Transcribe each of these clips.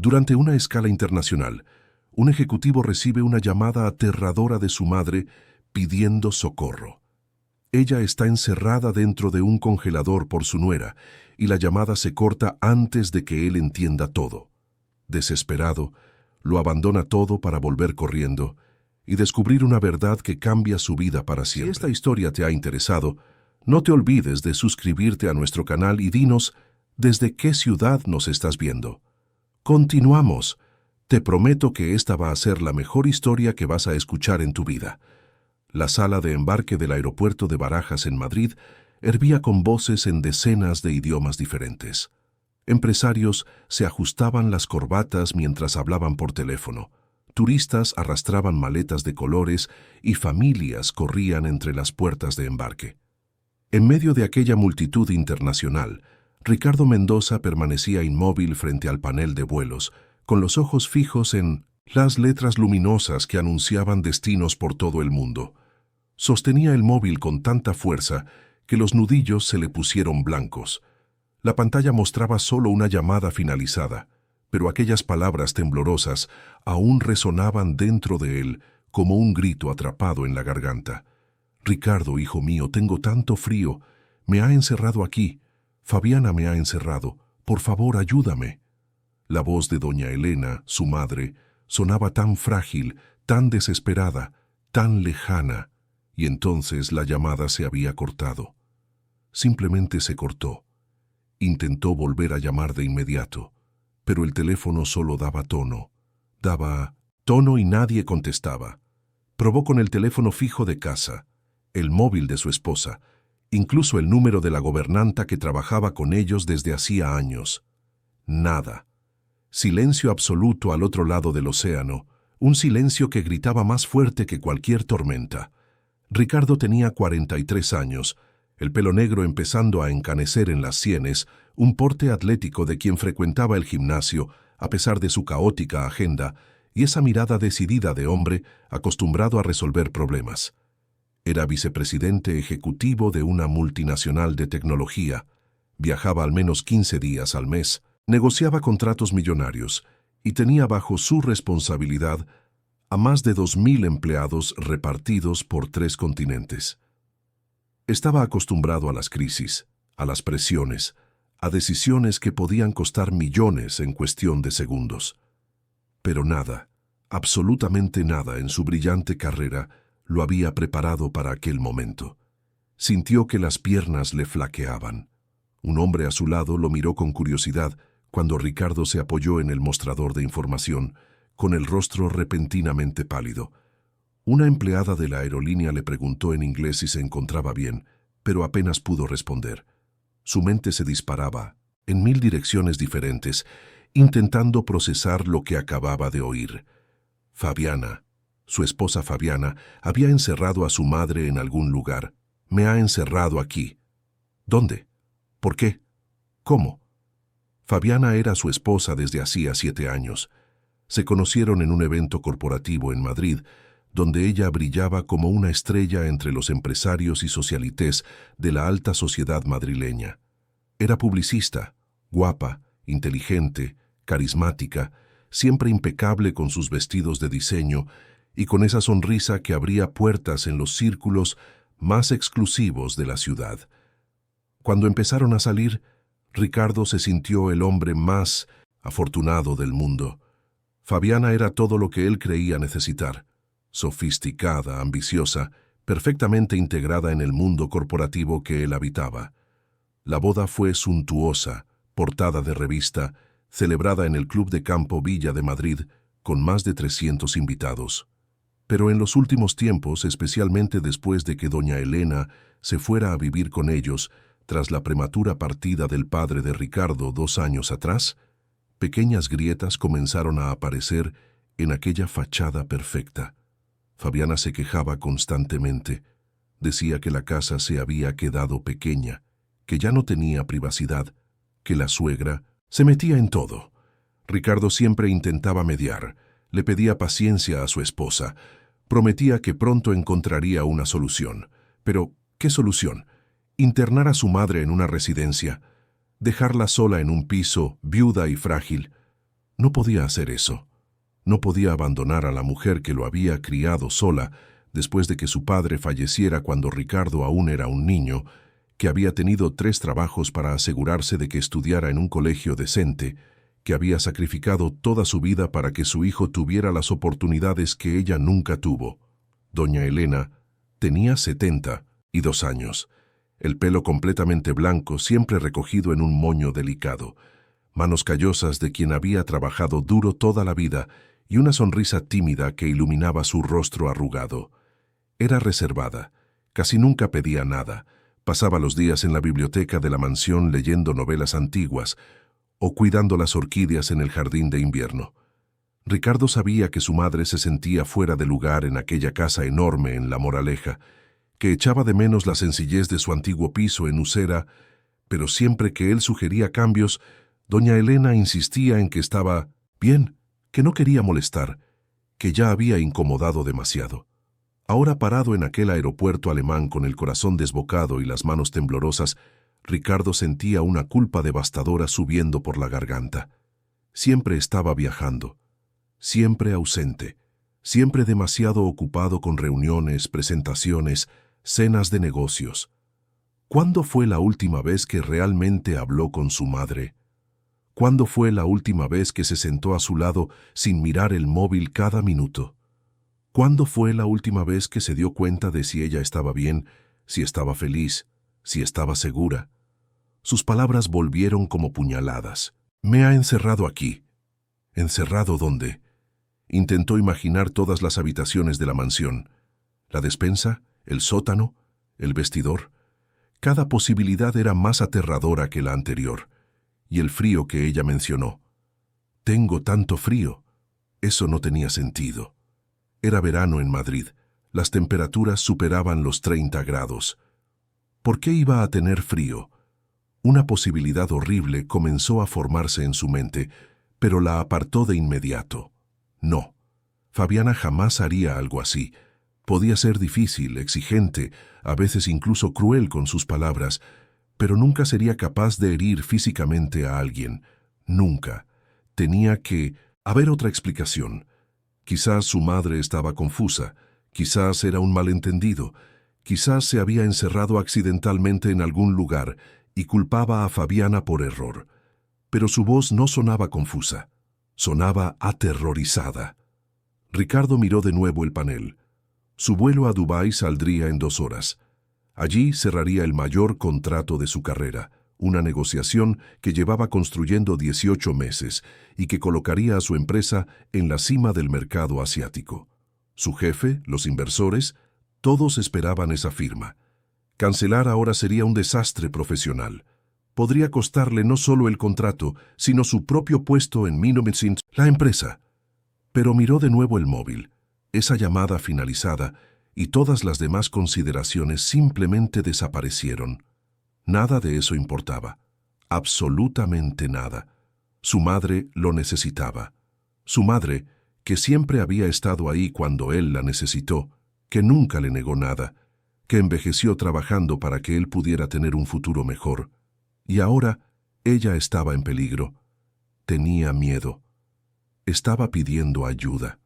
Durante una escala internacional, un ejecutivo recibe una llamada aterradora de su madre pidiendo socorro. Ella está encerrada dentro de un congelador por su nuera y la llamada se corta antes de que él entienda todo. Desesperado, lo abandona todo para volver corriendo y descubrir una verdad que cambia su vida para siempre. Si esta historia te ha interesado, no te olvides de suscribirte a nuestro canal y dinos desde qué ciudad nos estás viendo. Continuamos. Te prometo que esta va a ser la mejor historia que vas a escuchar en tu vida. La sala de embarque del aeropuerto de Barajas en Madrid hervía con voces en decenas de idiomas diferentes. Empresarios se ajustaban las corbatas mientras hablaban por teléfono. Turistas arrastraban maletas de colores y familias corrían entre las puertas de embarque. En medio de aquella multitud internacional, Ricardo Mendoza permanecía inmóvil frente al panel de vuelos, con los ojos fijos en las letras luminosas que anunciaban destinos por todo el mundo. Sostenía el móvil con tanta fuerza que los nudillos se le pusieron blancos. La pantalla mostraba solo una llamada finalizada, pero aquellas palabras temblorosas aún resonaban dentro de él como un grito atrapado en la garganta. «Ricardo, hijo mío, tengo tanto frío. Me ha encerrado aquí. Fabiana me ha encerrado. Por favor, ayúdame». La voz de doña Elena, su madre, sonaba tan frágil, tan desesperada, tan lejana, y entonces la llamada se había cortado. Simplemente se cortó. Intentó volver a llamar de inmediato, pero el teléfono solo daba tono. Daba tono y nadie contestaba. Probó con el teléfono fijo de casa, el móvil de su esposa, incluso el número de la gobernanta que trabajaba con ellos desde hacía años. Nada. Silencio absoluto al otro lado del océano, un silencio que gritaba más fuerte que cualquier tormenta. Ricardo tenía 43 años, el pelo negro empezando a encanecer en las sienes, un porte atlético de quien frecuentaba el gimnasio, a pesar de su caótica agenda, y esa mirada decidida de hombre acostumbrado a resolver problemas. Era vicepresidente ejecutivo de una multinacional de tecnología, viajaba al menos 15 días al mes, negociaba contratos millonarios y tenía bajo su responsabilidad a más de 2.000 empleados repartidos por 3 continentes. Estaba acostumbrado a las crisis, a las presiones, a decisiones que podían costar millones en cuestión de segundos. Pero nada, absolutamente nada en su brillante carrera lo había preparado para aquel momento. Sintió que las piernas le flaqueaban. Un hombre a su lado lo miró con curiosidad cuando Ricardo se apoyó en el mostrador de información, con el rostro repentinamente pálido. Una empleada de la aerolínea le preguntó en inglés si se encontraba bien, pero apenas pudo responder. Su mente se disparaba en 1000 direcciones diferentes, intentando procesar lo que acababa de oír. Fabiana, su esposa Fabiana, había encerrado a su madre en algún lugar. «Me ha encerrado aquí». «¿Dónde? ¿Por qué? ¿Cómo?» Fabiana era su esposa desde hacía 7 años. Se conocieron en un evento corporativo en Madrid, donde ella brillaba como una estrella entre los empresarios y socialités de la alta sociedad madrileña. Era publicista, guapa, inteligente, carismática, siempre impecable con sus vestidos de diseño y con esa sonrisa que abría puertas en los círculos más exclusivos de la ciudad. Cuando empezaron a salir, Ricardo se sintió el hombre más afortunado del mundo. Fabiana era todo lo que él creía necesitar: sofisticada, ambiciosa, perfectamente integrada en el mundo corporativo que él habitaba. La boda fue suntuosa, portada de revista, celebrada en el Club de Campo Villa de Madrid, con más de 300 invitados. Pero en los últimos tiempos, especialmente después de que doña Elena se fuera a vivir con ellos, tras la prematura partida del padre de Ricardo 2 años atrás, pequeñas grietas comenzaron a aparecer en aquella fachada perfecta. Fabiana se quejaba constantemente. Decía que la casa se había quedado pequeña, que ya no tenía privacidad, que la suegra se metía en todo. Ricardo siempre intentaba mediar, le pedía paciencia a su esposa, prometía que pronto encontraría una solución. Pero, ¿qué solución? Internar a su madre en una residencia, dejarla sola en un piso, viuda y frágil. No podía hacer eso. No podía abandonar a la mujer que lo había criado sola después de que su padre falleciera cuando Ricardo aún era un niño, que había tenido 3 trabajos para asegurarse de que estudiara en un colegio decente, que había sacrificado toda su vida para que su hijo tuviera las oportunidades que ella nunca tuvo. Doña Elena tenía 72 años, el pelo completamente blanco, siempre recogido en un moño delicado, manos callosas de quien había trabajado duro toda la vida y una sonrisa tímida que iluminaba su rostro arrugado. Era reservada, casi nunca pedía nada, pasaba los días en la biblioteca de la mansión leyendo novelas antiguas o cuidando las orquídeas en el jardín de invierno. Ricardo sabía que su madre se sentía fuera de lugar en aquella casa enorme en La Moraleja, que echaba de menos la sencillez de su antiguo piso en Usera, pero siempre que él sugería cambios, doña Elena insistía en que estaba bien, que no quería molestar, que ya había incomodado demasiado. Ahora parado en aquel aeropuerto alemán con el corazón desbocado y las manos temblorosas, Ricardo sentía una culpa devastadora subiendo por la garganta. Siempre estaba viajando, siempre ausente, siempre demasiado ocupado con reuniones, presentaciones, cenas de negocios. ¿Cuándo fue la última vez que realmente habló con su madre? ¿Cuándo fue la última vez que se sentó a su lado sin mirar el móvil cada minuto? ¿Cuándo fue la última vez que se dio cuenta de si ella estaba bien, si estaba feliz, si estaba segura? Sus palabras volvieron como puñaladas. Me ha encerrado aquí. ¿Encerrado dónde? Intentó imaginar todas las habitaciones de la mansión. La despensa, el sótano, el vestidor. Cada posibilidad era más aterradora que la anterior. Y el frío que ella mencionó. Tengo tanto frío. Eso no tenía sentido. Era verano en Madrid. Las temperaturas superaban los 30 grados. ¿Por qué iba a tener frío? Una posibilidad horrible comenzó a formarse en su mente, pero la apartó de inmediato. No, Fabiana jamás haría algo así. Podía ser difícil, exigente, a veces incluso cruel con sus palabras, pero nunca sería capaz de herir físicamente a alguien. Nunca. Tenía que haber otra explicación. Quizás su madre estaba confusa, quizás era un malentendido, quizás se había encerrado accidentalmente en algún lugar y culpaba a Fabiana por error. Pero su voz no sonaba confusa, sonaba aterrorizada. Ricardo miró de nuevo el panel. Su vuelo a Dubái saldría en 2 horas. Allí cerraría el mayor contrato de su carrera, una negociación que llevaba construyendo 18 meses y que colocaría a su empresa en la cima del mercado asiático. Su jefe, los inversores, todos esperaban esa firma. Cancelar ahora sería un desastre profesional. Podría costarle no solo el contrato, sino su propio puesto en 1900, la empresa. Pero miró de nuevo el móvil, esa llamada finalizada, y todas las demás consideraciones simplemente desaparecieron. Nada de eso importaba. Absolutamente nada. Su madre lo necesitaba. Su madre, que siempre había estado ahí cuando él la necesitó, que nunca le negó nada, que envejeció trabajando para que él pudiera tener un futuro mejor. Y ahora ella estaba en peligro. Tenía miedo. Estaba pidiendo ayuda.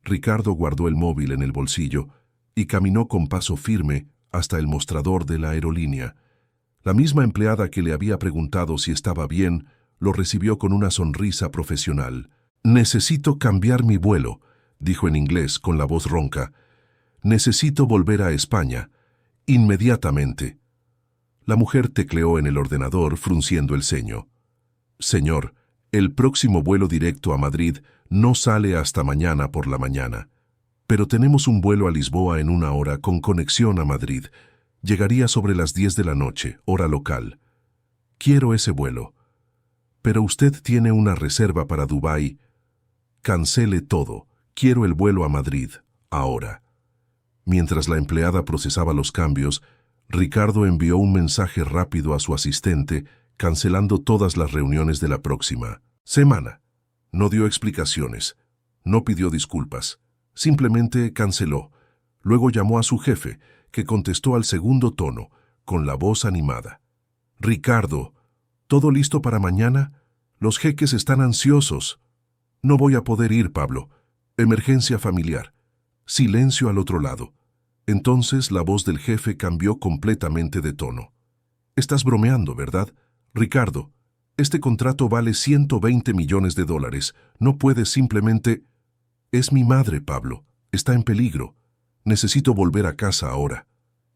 Ricardo guardó el móvil en el bolsillo y caminó con paso firme hasta el mostrador de la aerolínea. La misma empleada que le había preguntado si estaba bien, lo recibió con una sonrisa profesional. «Necesito cambiar mi vuelo», dijo en inglés con la voz ronca. «Necesito volver a España. Inmediatamente». La mujer tecleó en el ordenador, frunciendo el ceño. «Señor, el próximo vuelo directo a Madrid no sale hasta mañana por la mañana. Pero tenemos un vuelo a Lisboa en 1 hora con conexión a Madrid. Llegaría sobre las 10 de la noche, hora local. Quiero ese vuelo. Pero usted tiene una reserva para Dubái. Cancele todo. Quiero el vuelo a Madrid, ahora». Mientras la empleada procesaba los cambios, Ricardo envió un mensaje rápido a su asistente, cancelando todas las reuniones de la próxima semana. No dio explicaciones, no pidió disculpas, simplemente canceló. Luego llamó a su jefe, que contestó al segundo tono, con la voz animada. «Ricardo, ¿todo listo para mañana? Los jeques están ansiosos. No voy a poder ir, Pablo. Emergencia familiar. Silencio al otro lado. Entonces la voz del jefe cambió completamente de tono. Estás bromeando, ¿verdad? Ricardo, este contrato vale $120 millones. No puedes simplemente... Es mi madre, Pablo. Está en peligro. Necesito volver a casa ahora.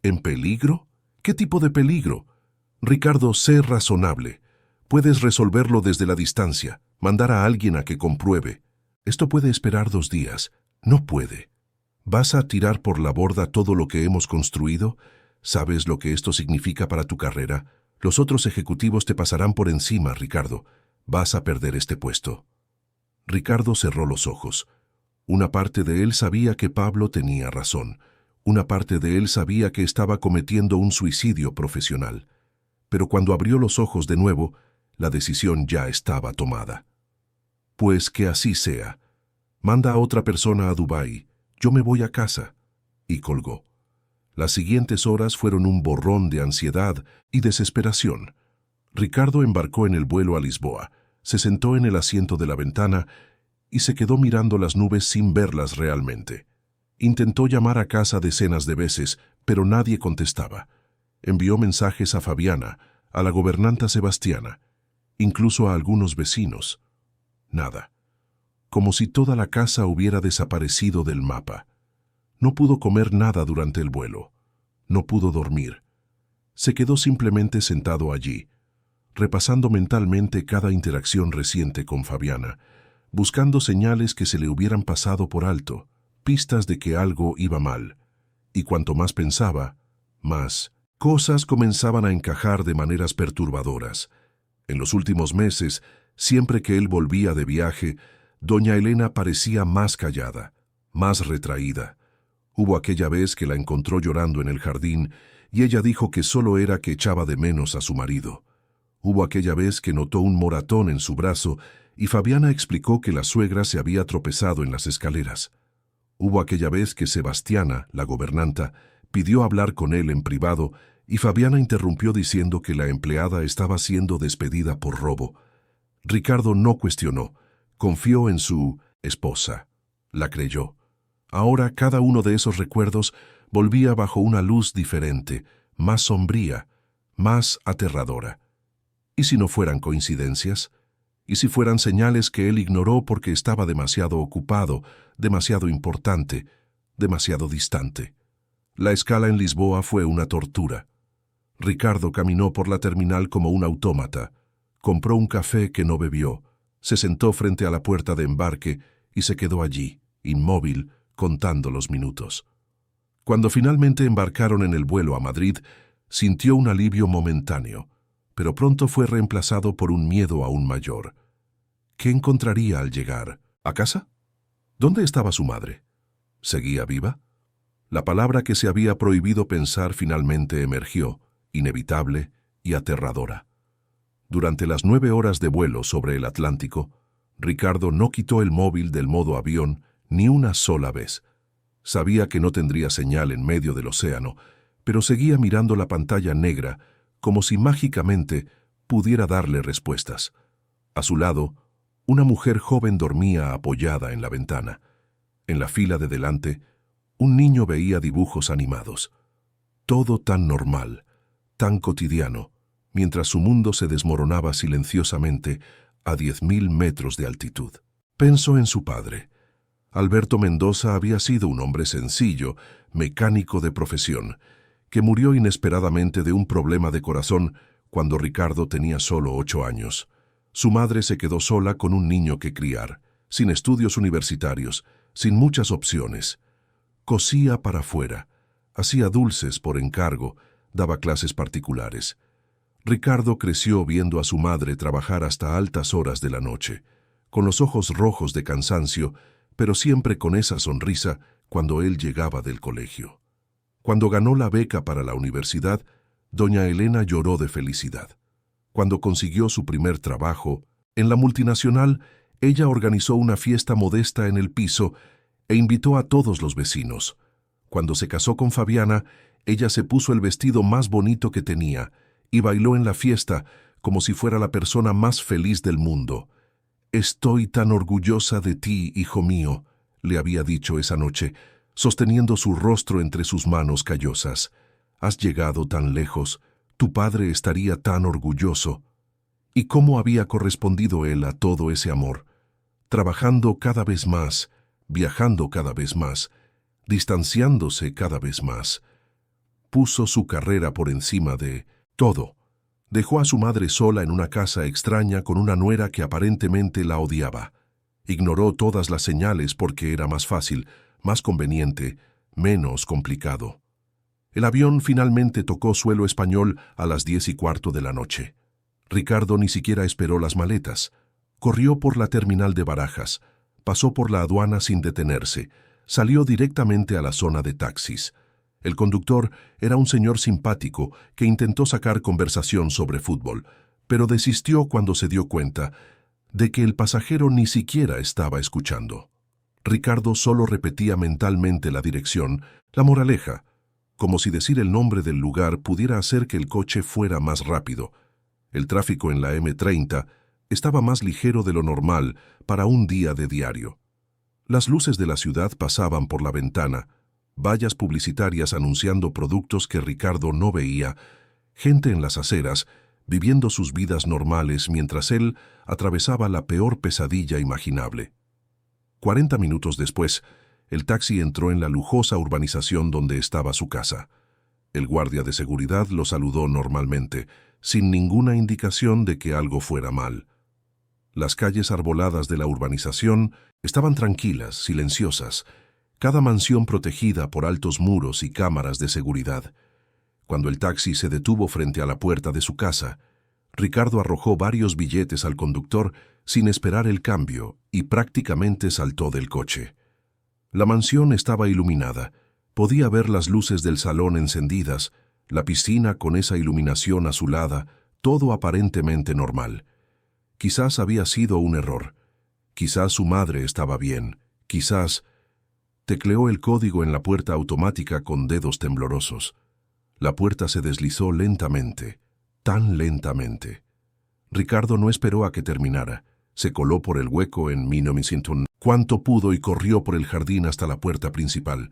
¿En peligro? ¿Qué tipo de peligro? Ricardo, sé razonable. Puedes resolverlo desde la distancia, mandar a alguien a que compruebe. Esto puede esperar 2 días. No puede. ¿Vas a tirar por la borda todo lo que hemos construido? ¿Sabes lo que esto significa para tu carrera? Los otros ejecutivos te pasarán por encima, Ricardo. Vas a perder este puesto. Ricardo cerró los ojos. Una parte de él sabía que Pablo tenía razón. Una parte de él sabía que estaba cometiendo un suicidio profesional. Pero cuando abrió los ojos de nuevo, la decisión ya estaba tomada. Pues que así sea. Manda a otra persona a Dubái. Yo me voy a casa. Y colgó. Las siguientes horas fueron un borrón de ansiedad y desesperación. Ricardo embarcó en el vuelo a Lisboa, se sentó en el asiento de la ventana y se quedó mirando las nubes sin verlas realmente. Intentó llamar a casa decenas de veces, pero nadie contestaba. Envió mensajes a Fabiana, a la gobernanta Sebastiana, incluso a algunos vecinos. Nada. Como si toda la casa hubiera desaparecido del mapa. No pudo comer nada durante el vuelo. No pudo dormir. Se quedó simplemente sentado allí, repasando mentalmente cada interacción reciente con Fabiana, buscando señales que se le hubieran pasado por alto, pistas de que algo iba mal. Y cuanto más pensaba, más cosas comenzaban a encajar de maneras perturbadoras. En los últimos meses, siempre que él volvía de viaje, doña Elena parecía más callada, más retraída. Hubo aquella vez que la encontró llorando en el jardín y ella dijo que solo era que echaba de menos a su marido. Hubo aquella vez que notó un moratón en su brazo y Fabiana explicó que la suegra se había tropezado en las escaleras. Hubo aquella vez que Sebastiana, la gobernanta, pidió hablar con él en privado y Fabiana interrumpió diciendo que la empleada estaba siendo despedida por robo. Ricardo no cuestionó, confió en su esposa. La creyó. Ahora cada uno de esos recuerdos volvía bajo una luz diferente, más sombría, más aterradora. ¿Y si no fueran coincidencias? ¿Y si fueran señales que él ignoró porque estaba demasiado ocupado, demasiado importante, demasiado distante? La escala en Lisboa fue una tortura. Ricardo caminó por la terminal como un autómata, compró un café que no bebió, se sentó frente a la puerta de embarque y se quedó allí, inmóvil, contando los minutos. Cuando finalmente embarcaron en el vuelo a Madrid, sintió un alivio momentáneo, pero pronto fue reemplazado por un miedo aún mayor. ¿Qué encontraría al llegar? ¿A casa? ¿Dónde estaba su madre? ¿Seguía viva? La palabra que se había prohibido pensar finalmente emergió, inevitable y aterradora. Durante las 9 horas de vuelo sobre el Atlántico, Ricardo no quitó el móvil del modo avión ni una sola vez. Sabía que no tendría señal en medio del océano, pero seguía mirando la pantalla negra como si mágicamente pudiera darle respuestas. A su lado, una mujer joven dormía apoyada en la ventana. En la fila de delante, un niño veía dibujos animados. Todo tan normal, tan cotidiano, mientras su mundo se desmoronaba silenciosamente a 10.000 metros de altitud. Pensó en su padre. Alberto Mendoza había sido un hombre sencillo, mecánico de profesión, que murió inesperadamente de un problema de corazón cuando Ricardo tenía solo 8 años. Su madre se quedó sola con un niño que criar, sin estudios universitarios, sin muchas opciones. Cosía para afuera, hacía dulces por encargo, daba clases particulares. Ricardo creció viendo a su madre trabajar hasta altas horas de la noche, con los ojos rojos de cansancio, pero siempre con esa sonrisa cuando él llegaba del colegio. Cuando ganó la beca para la universidad, doña Elena lloró de felicidad. Cuando consiguió su primer trabajo, en la multinacional, ella organizó una fiesta modesta en el piso e invitó a todos los vecinos. Cuando se casó con Fabiana, ella se puso el vestido más bonito que tenía y bailó en la fiesta como si fuera la persona más feliz del mundo. «Estoy tan orgullosa de ti, hijo mío», le había dicho esa noche, sosteniendo su rostro entre sus manos callosas. «Has llegado tan lejos, tu padre estaría tan orgulloso». ¿Y cómo había correspondido él a todo ese amor? Trabajando cada vez más, viajando cada vez más, distanciándose cada vez más. Puso su carrera por encima de todo. Dejó a su madre sola en una casa extraña con una nuera que aparentemente la odiaba. Ignoró todas las señales porque era más fácil, más conveniente, menos complicado. El avión finalmente tocó suelo español a las 10:15 de la noche. Ricardo ni siquiera esperó las maletas. Corrió por la terminal de Barajas, pasó por la aduana sin detenerse, salió directamente a la zona de taxis. El conductor era un señor simpático que intentó sacar conversación sobre fútbol, pero desistió cuando se dio cuenta de que el pasajero ni siquiera estaba escuchando. Ricardo solo repetía mentalmente la dirección, la moraleja, como si decir el nombre del lugar pudiera hacer que el coche fuera más rápido. El tráfico en la M30 estaba más ligero de lo normal para un día de diario. Las luces de la ciudad pasaban por la ventana, vallas publicitarias anunciando productos que Ricardo no veía, gente en las aceras, viviendo sus vidas normales mientras él atravesaba la peor pesadilla imaginable. 40 minutos después, el taxi entró en la lujosa urbanización donde estaba su casa. El guardia de seguridad lo saludó normalmente, sin ninguna indicación de que algo fuera mal. Las calles arboladas de la urbanización estaban tranquilas, silenciosas, cada mansión protegida por altos muros y cámaras de seguridad. Cuando el taxi se detuvo frente a la puerta de su casa, Ricardo arrojó varios billetes al conductor sin esperar el cambio y prácticamente saltó del coche. La mansión estaba iluminada. Podía ver las luces del salón encendidas, la piscina con esa iluminación azulada, todo aparentemente normal. Quizás había sido un error. Quizás su madre estaba bien. Quizás... Tecleó el código en la puerta automática con dedos temblorosos. La puerta se deslizó lentamente, tan lentamente. Ricardo no esperó a que terminara. Se coló por el hueco en Minomisington cuanto pudo y corrió por el jardín hasta la puerta principal.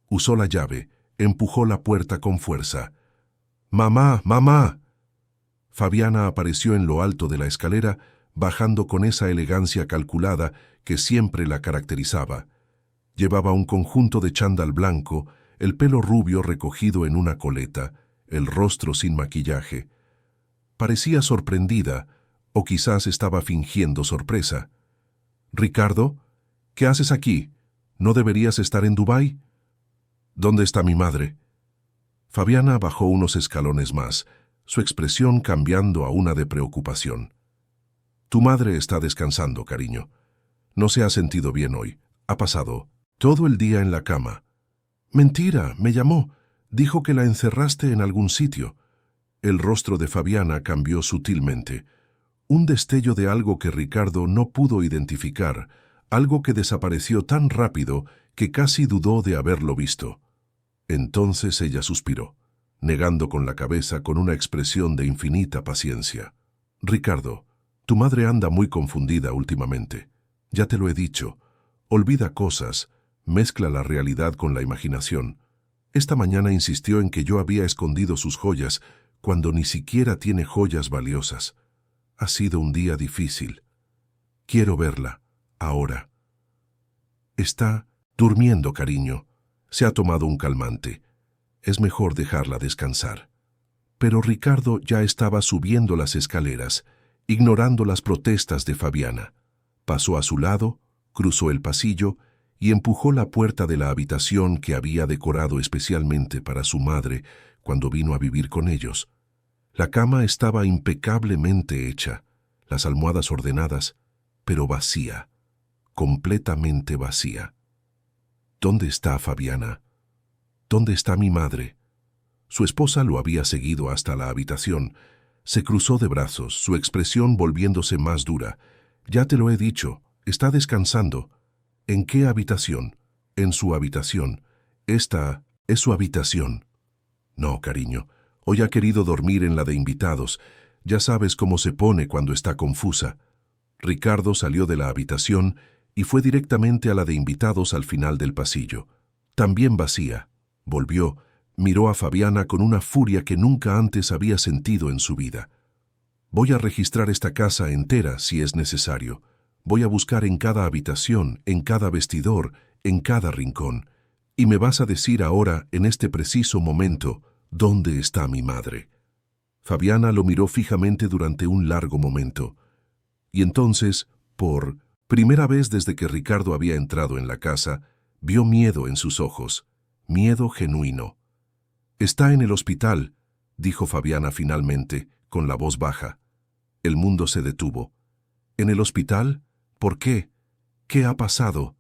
Usó la llave, empujó la puerta con fuerza. «¡Mamá! ¡Mamá!». Fabiana apareció en lo alto de la escalera, bajando con esa elegancia calculada que siempre la caracterizaba. Llevaba un conjunto de chándal blanco, el pelo rubio recogido en una coleta, el rostro sin maquillaje. Parecía sorprendida, o quizás estaba fingiendo sorpresa. «Ricardo, ¿qué haces aquí? ¿No deberías estar en Dubái?». «¿Dónde está mi madre?». Fabiana bajó unos escalones más, su expresión cambiando a una de preocupación. «Tu madre está descansando, cariño. No se ha sentido bien hoy. Ha pasado todo el día en la cama». «Mentira, me llamó. Dijo que la encerraste en algún sitio». El rostro de Fabiana cambió sutilmente. Un destello de algo que Ricardo no pudo identificar, algo que desapareció tan rápido que casi dudó de haberlo visto. Entonces ella suspiró, negando con la cabeza con una expresión de infinita paciencia. «Ricardo, tu madre anda muy confundida últimamente. Ya te lo he dicho. Olvida cosas, mezcla la realidad con la imaginación. Esta mañana insistió en que yo había escondido sus joyas cuando ni siquiera tiene joyas valiosas. Ha sido un día difícil. Quiero verla, ahora». «Está durmiendo, cariño. Se ha tomado un calmante. Es mejor dejarla descansar». Pero Ricardo ya estaba subiendo las escaleras, ignorando las protestas de Fabiana. Pasó a su lado, cruzó el pasillo y empujó la puerta de la habitación que había decorado especialmente para su madre cuando vino a vivir con ellos. La cama estaba impecablemente hecha, las almohadas ordenadas, pero vacía, completamente vacía. «¿Dónde está Fabiana? ¿Dónde está mi madre?». Su esposa lo había seguido hasta la habitación. Se cruzó de brazos, su expresión volviéndose más dura. «Ya te lo he dicho, está descansando». «¿En qué habitación?». «En su habitación. Esta es su habitación». «No, cariño, hoy ha querido dormir en la de invitados. Ya sabes cómo se pone cuando está confusa. Ricardo salió de la habitación y fue directamente a la de invitados al final del pasillo. También vacía. Volvió, miró a Fabiana con una furia que nunca antes había sentido en su vida. Voy a registrar esta casa entera si es necesario. Voy a buscar en cada habitación, en cada vestidor, en cada rincón. Y me vas a decir ahora, en este preciso momento, dónde está mi madre. Fabiana lo miró fijamente durante un largo momento. Y entonces, por primera vez desde que Ricardo había entrado en la casa, vio miedo en sus ojos, miedo genuino. «Está en el hospital», dijo Fabiana finalmente, con la voz baja. El mundo se detuvo. «¿En el hospital? ¿Por qué? ¿Qué ha pasado?»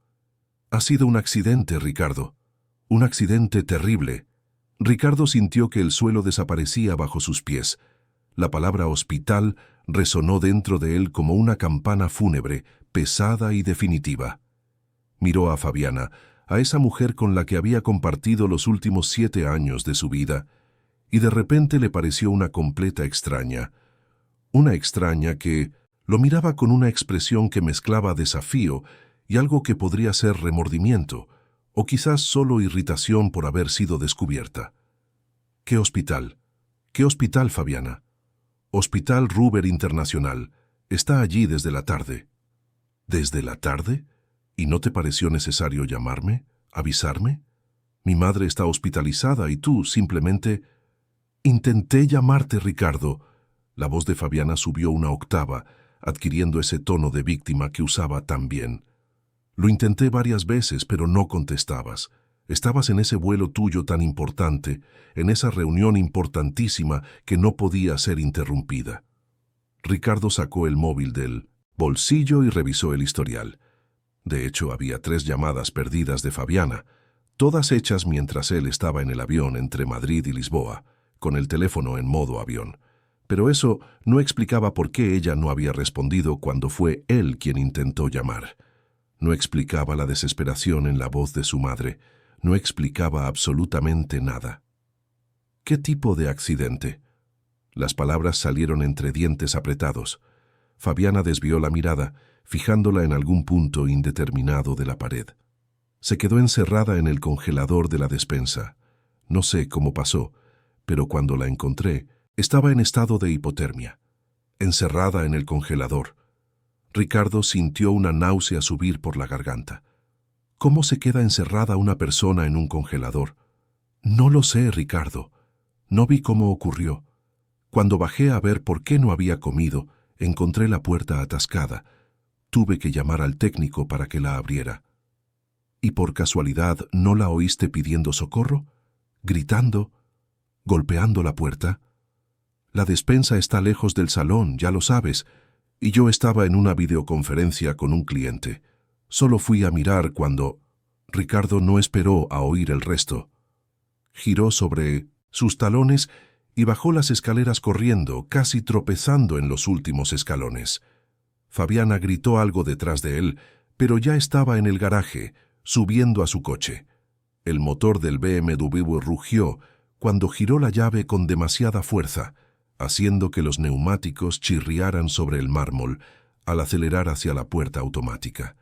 «Ha sido un accidente, Ricardo. Un accidente terrible». Ricardo sintió que el suelo desaparecía bajo sus pies. La palabra hospital resonó dentro de él como una campana fúnebre, pesada y definitiva. Miró a Fabiana, a esa mujer con la que había compartido los últimos 7 años de su vida, y de repente le pareció una completa extraña. Una extraña que lo miraba con una expresión que mezclaba desafío y algo que podría ser remordimiento, o quizás solo irritación por haber sido descubierta. «¿Qué hospital? ¿Qué hospital, Fabiana?» «Hospital Ruber Internacional. Está allí desde la tarde». «¿Desde la tarde? ¿Y no te pareció necesario llamarme? ¿Avisarme? Mi madre está hospitalizada y tú simplemente...» «Intenté llamarte, Ricardo». La voz de Fabiana subió una octava, adquiriendo ese tono de víctima que usaba tan bien. «Lo intenté varias veces, pero no contestabas. Estabas en ese vuelo tuyo tan importante, en esa reunión importantísima que no podía ser interrumpida». Ricardo sacó el móvil del bolsillo y revisó el historial. De hecho, había 3 llamadas perdidas de Fabiana, todas hechas mientras él estaba en el avión entre Madrid y Lisboa, con el teléfono en modo avión. Pero eso no explicaba por qué ella no había respondido cuando fue él quien intentó llamar. No explicaba la desesperación en la voz de su madre. No explicaba absolutamente nada. «¿Qué tipo de accidente?» Las palabras salieron entre dientes apretados. Fabiana desvió la mirada, fijándola en algún punto indeterminado de la pared. Se quedó encerrada en el congelador de la despensa. No sé cómo pasó, pero cuando la encontré, estaba en estado de hipotermia. Encerrada en el congelador. Ricardo sintió una náusea subir por la garganta. ¿Cómo se queda encerrada una persona en un congelador? No lo sé, Ricardo. No vi cómo ocurrió. Cuando bajé a ver por qué no había comido, encontré la puerta atascada. Tuve que llamar al técnico para que la abriera. ¿Y por casualidad no la oíste pidiendo socorro? ¿Gritando? ¿Golpeando la puerta? La despensa está lejos del salón, ya lo sabes, y yo estaba en una videoconferencia con un cliente. Solo fui a mirar cuando... Ricardo no esperó a oír el resto. Giró sobre sus talones y bajó las escaleras corriendo, casi tropezando en los últimos escalones. Fabiana gritó algo detrás de él, pero ya estaba en el garaje, subiendo a su coche. El motor del BMW rugió cuando giró la llave con demasiada fuerza, haciendo que los neumáticos chirriaran sobre el mármol al acelerar hacia la puerta automática.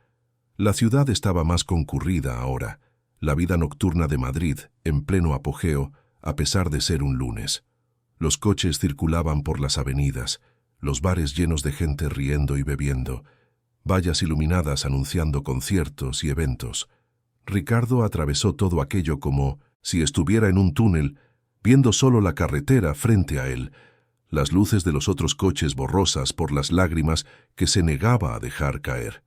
La ciudad estaba más concurrida ahora, la vida nocturna de Madrid, en pleno apogeo, a pesar de ser un lunes. Los coches circulaban por las avenidas, los bares llenos de gente riendo y bebiendo, vallas iluminadas anunciando conciertos y eventos. Ricardo atravesó todo aquello como si estuviera en un túnel, viendo solo la carretera frente a él, las luces de los otros coches borrosas por las lágrimas que se negaba a dejar caer.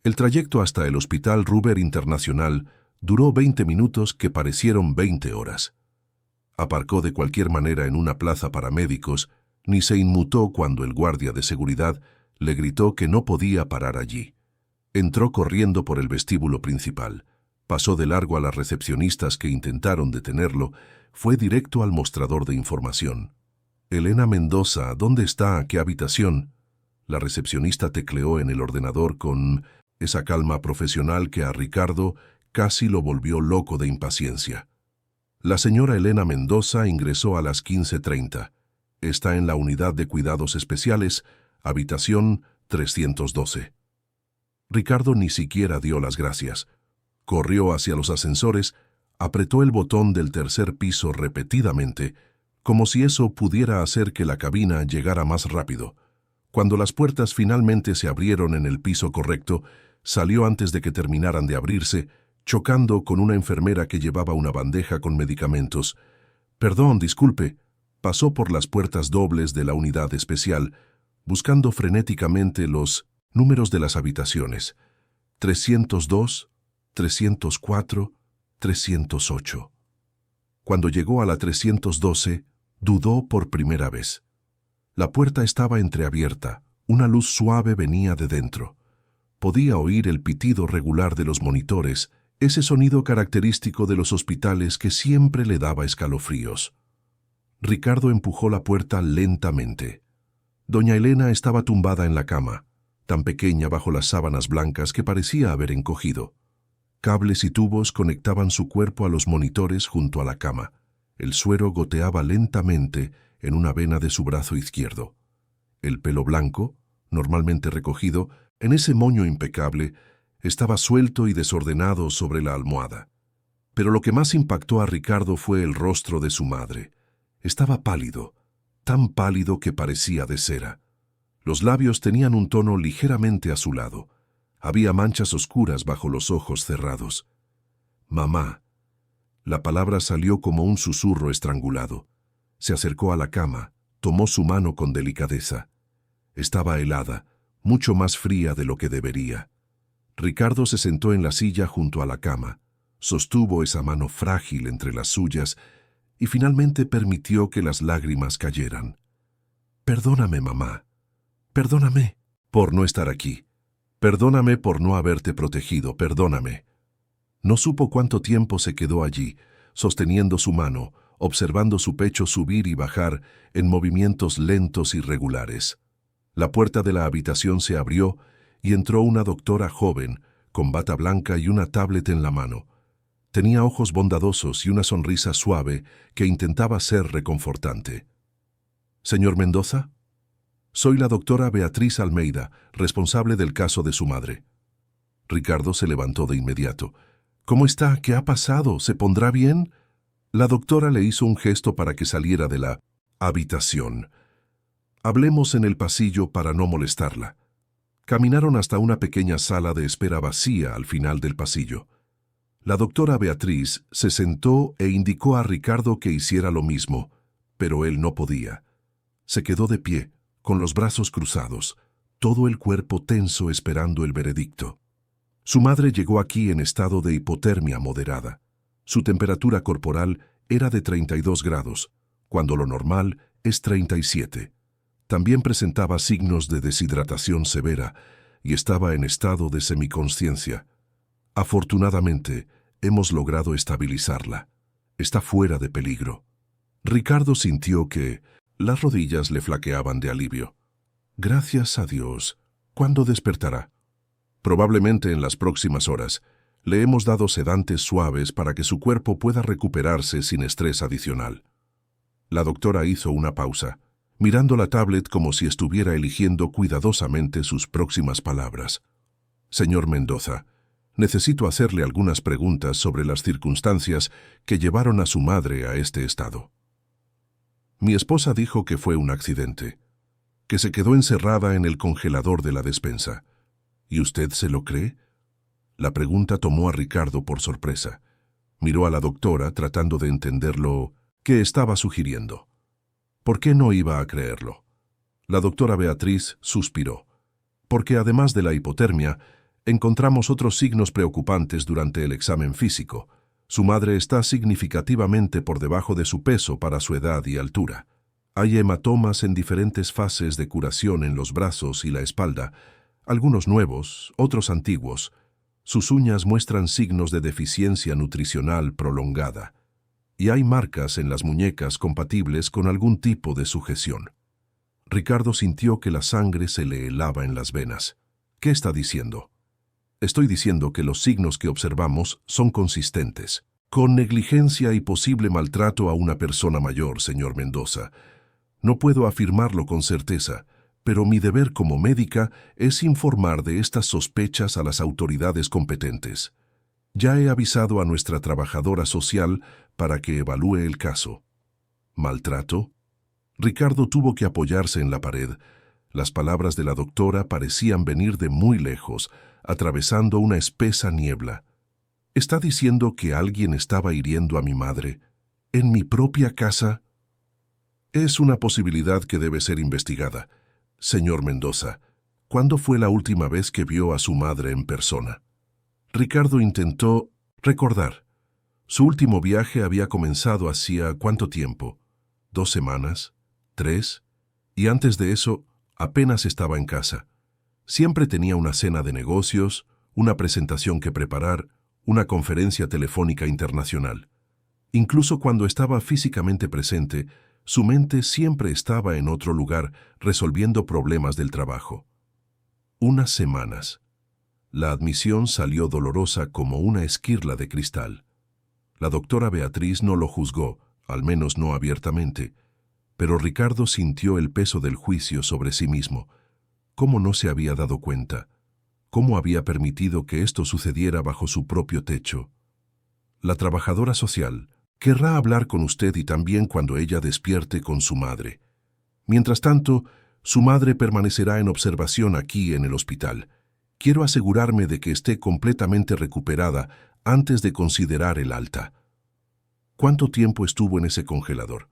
El trayecto hasta el Hospital Ruber Internacional duró 20 minutos que parecieron 20 horas. Aparcó de cualquier manera en una plaza para médicos, ni se inmutó cuando el guardia de seguridad le gritó que no podía parar allí. Entró corriendo por el vestíbulo principal, pasó de largo a las recepcionistas que intentaron detenerlo, fue directo al mostrador de información. «Elena Mendoza, ¿dónde está? ¿Qué habitación?» La recepcionista tecleó en el ordenador con esa calma profesional que a Ricardo casi lo volvió loco de impaciencia. La señora Elena Mendoza ingresó a las 15:30. Está en la unidad de cuidados especiales, habitación 312. Ricardo ni siquiera dio las gracias. Corrió hacia los ascensores, apretó el botón del tercer piso repetidamente, como si eso pudiera hacer que la cabina llegara más rápido. Cuando las puertas finalmente se abrieron en el piso correcto, salió antes de que terminaran de abrirse, chocando con una enfermera que llevaba una bandeja con medicamentos. «Perdón, disculpe». Pasó por las puertas dobles de la unidad especial, buscando frenéticamente los números de las habitaciones. 302, 304, 308. Cuando llegó a la 312, dudó por primera vez. La puerta estaba entreabierta, una luz suave venía de dentro. Podía oír el pitido regular de los monitores, ese sonido característico de los hospitales que siempre le daba escalofríos. Ricardo empujó la puerta lentamente. Doña Elena estaba tumbada en la cama, tan pequeña bajo las sábanas blancas que parecía haber encogido. Cables y tubos conectaban su cuerpo a los monitores junto a la cama. El suero goteaba lentamente en una vena de su brazo izquierdo. El pelo blanco, normalmente recogido, en ese moño impecable, estaba suelto y desordenado sobre la almohada. Pero lo que más impactó a Ricardo fue el rostro de su madre. Estaba pálido, tan pálido que parecía de cera. Los labios tenían un tono ligeramente azulado. Había manchas oscuras bajo los ojos cerrados. «Mamá». La palabra salió como un susurro estrangulado. Se acercó a la cama, tomó su mano con delicadeza. Estaba helada, mucho más fría de lo que debería. Ricardo se sentó en la silla junto a la cama, sostuvo esa mano frágil entre las suyas y finalmente permitió que las lágrimas cayeran. «Perdóname, mamá. Perdóname por no estar aquí. Perdóname por no haberte protegido, perdóname». No supo cuánto tiempo se quedó allí, sosteniendo su mano, observando su pecho subir y bajar en movimientos lentos y regulares. La puerta de la habitación se abrió y entró una doctora joven, con bata blanca y una tablet en la mano. Tenía ojos bondadosos y una sonrisa suave que intentaba ser reconfortante. «¿Señor Mendoza?» «Soy la doctora Beatriz Almeida, responsable del caso de su madre». Ricardo se levantó de inmediato. «¿Cómo está? ¿Qué ha pasado? ¿Se pondrá bien?» La doctora le hizo un gesto para que saliera de la habitación. «Hablemos en el pasillo para no molestarla». Caminaron hasta una pequeña sala de espera vacía al final del pasillo. La doctora Beatriz se sentó e indicó a Ricardo que hiciera lo mismo, pero él no podía. Se quedó de pie, con los brazos cruzados, todo el cuerpo tenso esperando el veredicto. Su madre llegó aquí en estado de hipotermia moderada. Su temperatura corporal era de 32 grados, cuando lo normal es 37. También presentaba signos de deshidratación severa y estaba en estado de semiconsciencia. Afortunadamente, hemos logrado estabilizarla. Está fuera de peligro. Ricardo sintió que las rodillas le flaqueaban de alivio. Gracias a Dios. ¿Cuándo despertará? Probablemente en las próximas horas. Le hemos dado sedantes suaves para que su cuerpo pueda recuperarse sin estrés adicional. La doctora hizo una pausa, mirando la tablet como si estuviera eligiendo cuidadosamente sus próximas palabras. «Señor Mendoza, necesito hacerle algunas preguntas sobre las circunstancias que llevaron a su madre a este estado». Mi esposa dijo que fue un accidente, que se quedó encerrada en el congelador de la despensa. ¿Y usted se lo cree? La pregunta tomó a Ricardo por sorpresa. Miró a la doctora tratando de entender lo que estaba sugiriendo. ¿Por qué no iba a creerlo? La doctora Beatriz suspiró. Porque además de la hipotermia, encontramos otros signos preocupantes durante el examen físico. Su madre está significativamente por debajo de su peso para su edad y altura. Hay hematomas en diferentes fases de curación en los brazos y la espalda, algunos nuevos, otros antiguos. Sus uñas muestran signos de deficiencia nutricional prolongada. Y hay marcas en las muñecas compatibles con algún tipo de sujeción. Ricardo sintió que la sangre se le helaba en las venas. ¿Qué está diciendo? Estoy diciendo que los signos que observamos son consistentes. Con negligencia y posible maltrato a una persona mayor, señor Mendoza. No puedo afirmarlo con certeza, pero mi deber como médica es informar de estas sospechas a las autoridades competentes. Ya he avisado a nuestra trabajadora social para que evalúe el caso. ¿Maltrato? Ricardo tuvo que apoyarse en la pared. Las palabras de la doctora parecían venir de muy lejos, atravesando una espesa niebla. ¿Está diciendo que alguien estaba hiriendo a mi madre? ¿En mi propia casa? Es una posibilidad que debe ser investigada. Señor Mendoza, ¿cuándo fue la última vez que vio a su madre en persona? Ricardo intentó recordar. Su último viaje había comenzado hacía ¿cuánto tiempo? ¿2 semanas? ¿3? Y antes de eso, apenas estaba en casa. Siempre tenía una cena de negocios, una presentación que preparar, una conferencia telefónica internacional. Incluso cuando estaba físicamente presente, su mente siempre estaba en otro lugar, resolviendo problemas del trabajo. Unas semanas. La admisión salió dolorosa como una esquirla de cristal. La doctora Beatriz no lo juzgó, al menos no abiertamente, pero Ricardo sintió el peso del juicio sobre sí mismo. ¿Cómo no se había dado cuenta? ¿Cómo había permitido que esto sucediera bajo su propio techo? La trabajadora social querrá hablar con usted y también cuando ella despierte con su madre. Mientras tanto, su madre permanecerá en observación aquí en el hospital. Quiero asegurarme de que esté completamente recuperada antes de considerar el alta. ¿Cuánto tiempo estuvo en ese congelador?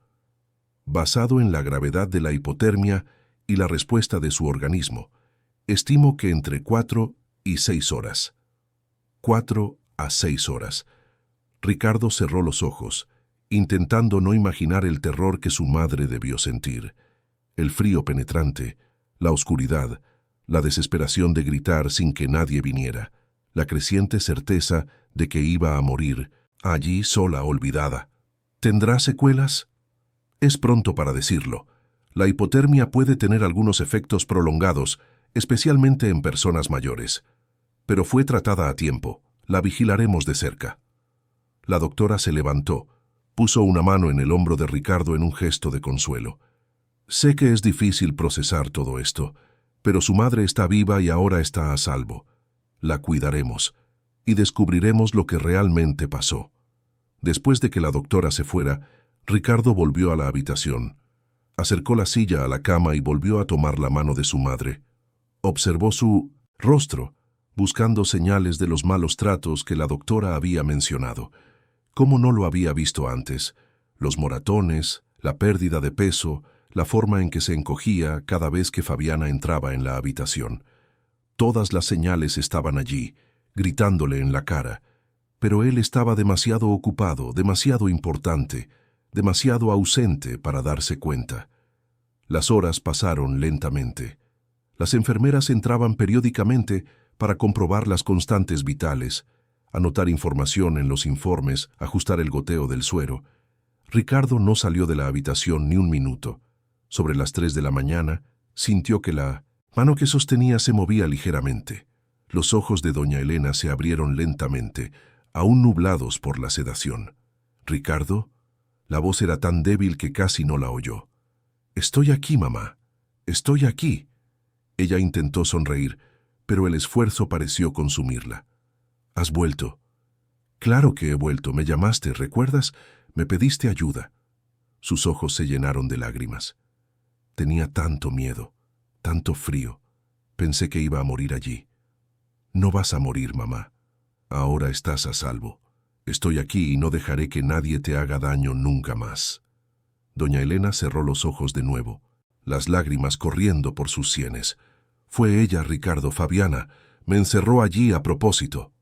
Basado en la gravedad de la hipotermia y la respuesta de su organismo, estimo que entre 4 y 6 horas. 4 a 6 horas. Ricardo cerró los ojos, intentando no imaginar el terror que su madre debió sentir. El frío penetrante, la oscuridad, la desesperación de gritar sin que nadie viniera, la creciente certeza de que iba a morir, allí sola, olvidada. ¿Tendrá secuelas? Es pronto para decirlo. La hipotermia puede tener algunos efectos prolongados, especialmente en personas mayores. Pero fue tratada a tiempo. La vigilaremos de cerca. La doctora se levantó, puso una mano en el hombro de Ricardo en un gesto de consuelo. Sé que es difícil procesar todo esto, pero su madre está viva y ahora está a salvo. La cuidaremos y descubriremos lo que realmente pasó. Después de que la doctora se fuera, Ricardo volvió a la habitación. Acercó la silla a la cama y volvió a tomar la mano de su madre. Observó su rostro, buscando señales de los malos tratos que la doctora había mencionado. ¿Cómo no lo había visto antes? Los moratones, la pérdida de peso, la forma en que se encogía cada vez que Fabiana entraba en la habitación. Todas las señales estaban allí, gritándole en la cara, pero él estaba demasiado ocupado, demasiado importante, demasiado ausente para darse cuenta. Las horas pasaron lentamente. Las enfermeras entraban periódicamente para comprobar las constantes vitales, anotar información en los informes, ajustar el goteo del suero. Ricardo no salió de la habitación ni un minuto. Sobre las 3 de la mañana, sintió que la mano que sostenía se movía ligeramente. Los ojos de doña Elena se abrieron lentamente, aún nublados por la sedación. «¿Ricardo?» La voz era tan débil que casi no la oyó. «Estoy aquí, mamá. Estoy aquí». Ella intentó sonreír, pero el esfuerzo pareció consumirla. «¿Has vuelto?» «Claro que he vuelto. Me llamaste, ¿recuerdas? Me pediste ayuda». Sus ojos se llenaron de lágrimas. «Tenía tanto miedo, tanto frío. Pensé que iba a morir allí». «No vas a morir, mamá. Ahora estás a salvo. Estoy aquí y no dejaré que nadie te haga daño nunca más». Doña Elena cerró los ojos de nuevo, las lágrimas corriendo por sus sienes. «Fue ella, Ricardo, Fabiana. Me encerró allí a propósito».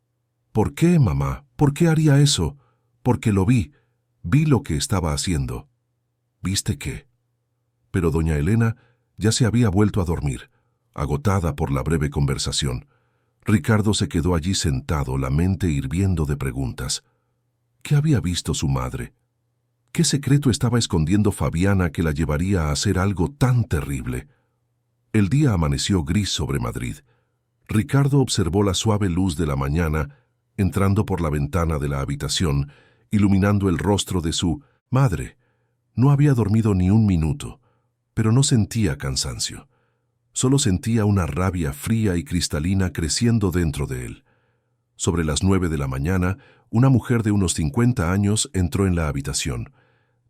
«¿Por qué, mamá? ¿Por qué haría eso?» «Porque lo vi. Vi lo que estaba haciendo». «¿Viste qué?» Pero doña Elena ya se había vuelto a dormir, agotada por la breve conversación. Ricardo se quedó allí sentado, la mente hirviendo de preguntas. ¿Qué había visto su madre? ¿Qué secreto estaba escondiendo Fabiana que la llevaría a hacer algo tan terrible? El día amaneció gris sobre Madrid. Ricardo observó la suave luz de la mañana entrando por la ventana de la habitación, iluminando el rostro de su madre. No había dormido ni un minuto. pero no sentía cansancio. Solo sentía una rabia fría y cristalina creciendo dentro de él. Sobre las 9 de la mañana, una mujer de unos 50 años entró en la habitación.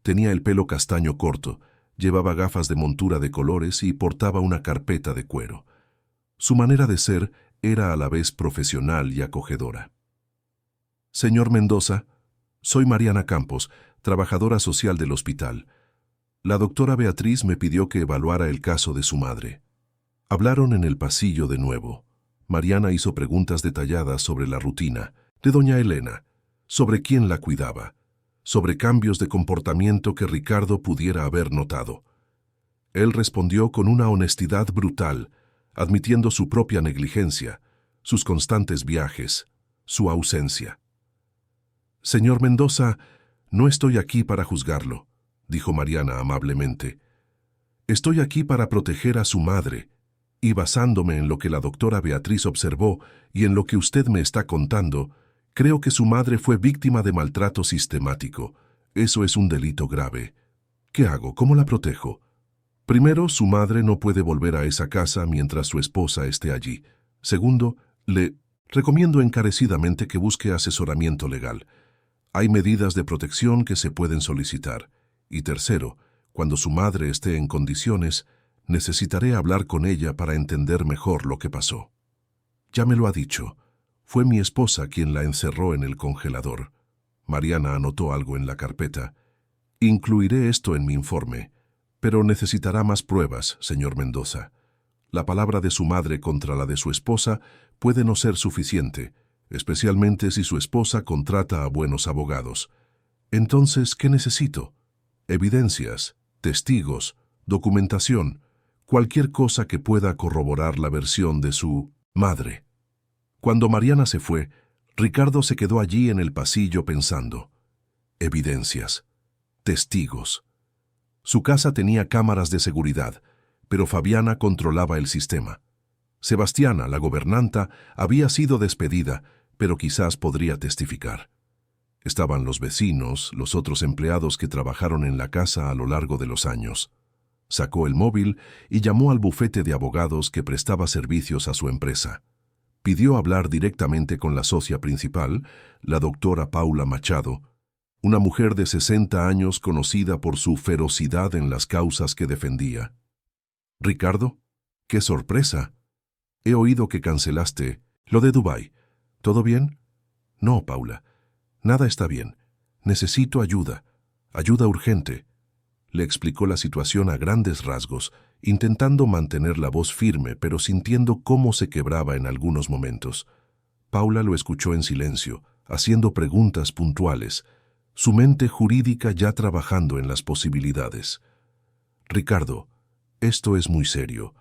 Tenía el pelo castaño corto, llevaba gafas de montura de colores y portaba una carpeta de cuero. Su manera de ser era a la vez profesional y acogedora. Señor Mendoza, soy Mariana Campos, trabajadora social del hospital. La doctora Beatriz me pidió que evaluara el caso de su madre. Hablaron en el pasillo de nuevo. Mariana hizo preguntas detalladas sobre la rutina de doña Elena, sobre quién la cuidaba, sobre cambios de comportamiento que Ricardo pudiera haber notado. Él respondió con una honestidad brutal, admitiendo su propia negligencia, sus constantes viajes, su ausencia. Señor Mendoza, no estoy aquí para juzgarlo, dijo Mariana amablemente. Estoy aquí para proteger a su madre, y basándome en lo que la doctora Beatriz observó y en lo que usted me está contando, creo que su madre fue víctima de maltrato sistemático. Eso es un delito grave. ¿Qué hago? ¿Cómo la protejo? Primero, su madre no puede volver a esa casa mientras su esposa esté allí. Segundo, le recomiendo encarecidamente que busque asesoramiento legal. Hay medidas de protección que se pueden solicitar. Y tercero, cuando su madre esté en condiciones, necesitaré hablar con ella para entender mejor lo que pasó. Ya me lo ha dicho. Fue mi esposa quien la encerró en el congelador. Mariana anotó algo en la carpeta. Incluiré esto en mi informe, pero necesitará más pruebas, señor Mendoza. La palabra de su madre contra la de su esposa puede no ser suficiente, especialmente si su esposa contrata a buenos abogados. Entonces, ¿qué necesito? Evidencias, testigos, documentación, cualquier cosa que pueda corroborar la versión de su madre. Cuando Mariana se fue, Ricardo se quedó allí en el pasillo pensando. Evidencias, testigos. Su casa tenía cámaras de seguridad, pero Fabiana controlaba el sistema. Sebastiana, la gobernanta, había sido despedida, pero quizás podría testificar. Estaban los vecinos, los otros empleados que trabajaron en la casa a lo largo de los años. Sacó el móvil y llamó al bufete de abogados que prestaba servicios a su empresa. Pidió hablar directamente con la socia principal, la doctora Paula Machado, una mujer de 60 años conocida por su ferocidad en las causas que defendía. «Ricardo, qué sorpresa. He oído que cancelaste lo de Dubái. ¿Todo bien?» «No, Paula. Nada está bien. Necesito ayuda. Ayuda urgente». Le explicó la situación a grandes rasgos, intentando mantener la voz firme, pero sintiendo cómo se quebraba en algunos momentos. Paula lo escuchó en silencio, haciendo preguntas puntuales, su mente jurídica ya trabajando en las posibilidades. «Ricardo, esto es muy serio.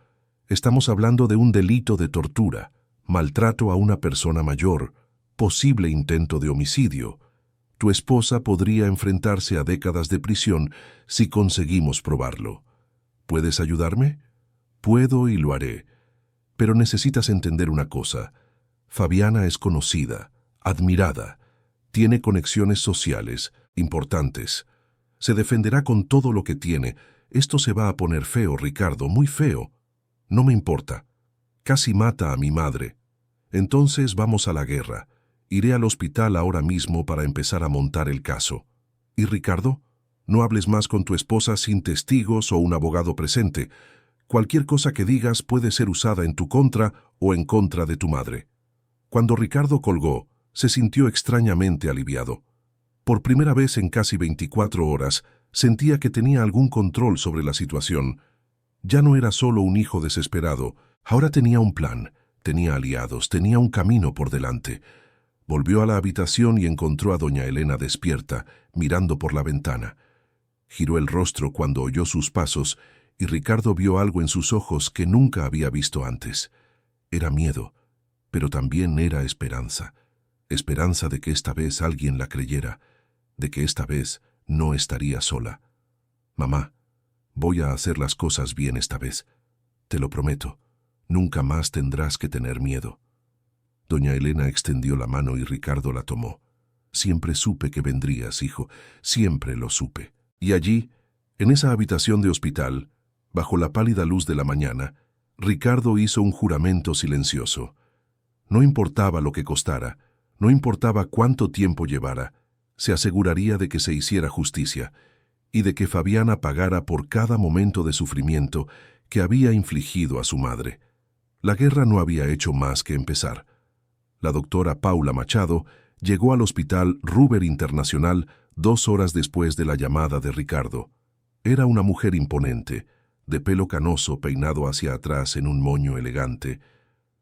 Estamos hablando de un delito de tortura, maltrato a una persona mayor, posible intento de homicidio. Tu esposa podría enfrentarse a décadas de prisión si conseguimos probarlo. ¿Puedes ayudarme? Puedo y lo haré. Pero necesitas entender una cosa. Fabiana es conocida, admirada, tiene conexiones sociales importantes. Se defenderá con todo lo que tiene. Esto se va a poner feo, Ricardo, muy feo. No me importa. Casi mata a mi madre. Entonces vamos a la guerra. Iré al hospital ahora mismo para empezar a montar el caso. ¿Y Ricardo? No hables más con tu esposa sin testigos o un abogado presente. Cualquier cosa que digas puede ser usada en tu contra o en contra de tu madre. Cuando Ricardo colgó, se sintió extrañamente aliviado. Por primera vez en casi 24 horas, sentía que tenía algún control sobre la situación. Ya no era solo un hijo desesperado, ahora tenía un plan, tenía aliados, tenía un camino por delante. Volvió a la habitación y encontró a doña Elena despierta, mirando por la ventana. Giró el rostro cuando oyó sus pasos y Ricardo vio algo en sus ojos que nunca había visto antes. Era miedo, pero también era esperanza. Esperanza de que esta vez alguien la creyera, de que esta vez no estaría sola. «Mamá, voy a hacer las cosas bien esta vez. Te lo prometo. Nunca más tendrás que tener miedo». Doña Elena extendió la mano y Ricardo la tomó. «Siempre supe que vendrías, hijo, siempre lo supe». Y allí, en esa habitación de hospital, Bajo la pálida luz de la mañana, Ricardo hizo un juramento silencioso. No importaba lo que costara, no importaba cuánto tiempo llevara, se aseguraría de que se hiciera justicia y de que Fabiana pagara por cada momento de sufrimiento que había infligido a su madre. La guerra no había hecho más que empezar. La doctora Paula Machado llegó al Hospital Ruber Internacional 2 horas después de la llamada de Ricardo. Era una mujer imponente, de pelo canoso peinado hacia atrás en un moño elegante,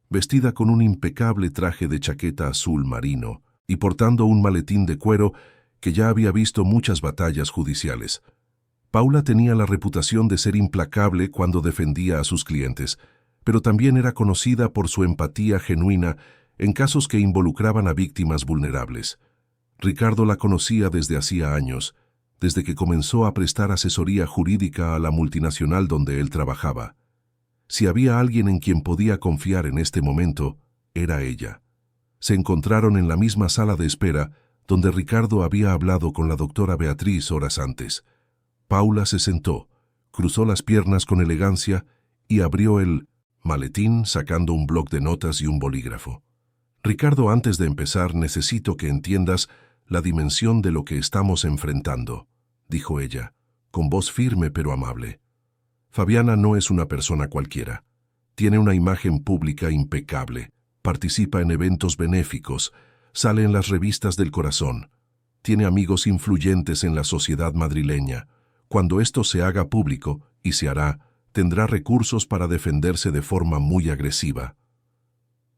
vestida con un impecable traje de chaqueta azul marino y portando un maletín de cuero que ya había visto muchas batallas judiciales. Paula tenía la reputación de ser implacable cuando defendía a sus clientes, pero también era conocida por su empatía genuina en casos que involucraban a víctimas vulnerables. Ricardo la conocía desde hacía años, desde que comenzó a prestar asesoría jurídica a la multinacional donde él trabajaba. Si había alguien en quien podía confiar en este momento, era ella. Se encontraron en la misma sala de espera donde Ricardo había hablado con la doctora Beatriz horas antes. Paula se sentó, cruzó las piernas con elegancia y abrió el maletín sacando un bloc de notas y un bolígrafo. Ricardo, antes de empezar, necesito que entiendas la dimensión de lo que estamos enfrentando, dijo ella, con voz firme pero amable. Fabiana no es una persona cualquiera. Tiene una imagen pública impecable, participa en eventos benéficos, sale en las revistas del corazón, tiene amigos influyentes en la sociedad madrileña. Cuando esto se haga público, y se hará, tendrá recursos para defenderse de forma muy agresiva.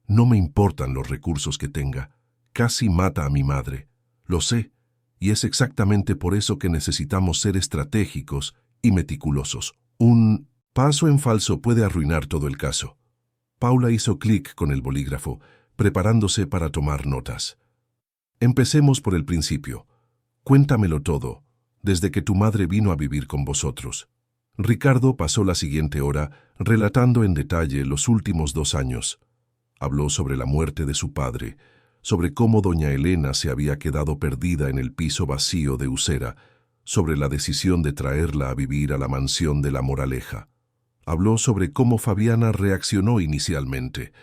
No me importan los recursos que tenga. Casi mata a mi madre. Lo sé, y es exactamente por eso que necesitamos ser estratégicos y meticulosos. Un paso en falso puede arruinar todo el caso. Paula hizo clic con el bolígrafo, preparándose para tomar notas. Empecemos por el principio. Cuéntamelo todo, desde que tu madre vino a vivir con vosotros. Ricardo pasó la siguiente hora relatando en detalle los últimos 2 años. Habló sobre la muerte de su padre, sobre cómo doña Elena se había quedado perdida en el piso vacío de Usera, sobre la decisión de traerla a vivir a la mansión de La Moraleja. Habló sobre cómo Fabiana reaccionó inicialmente,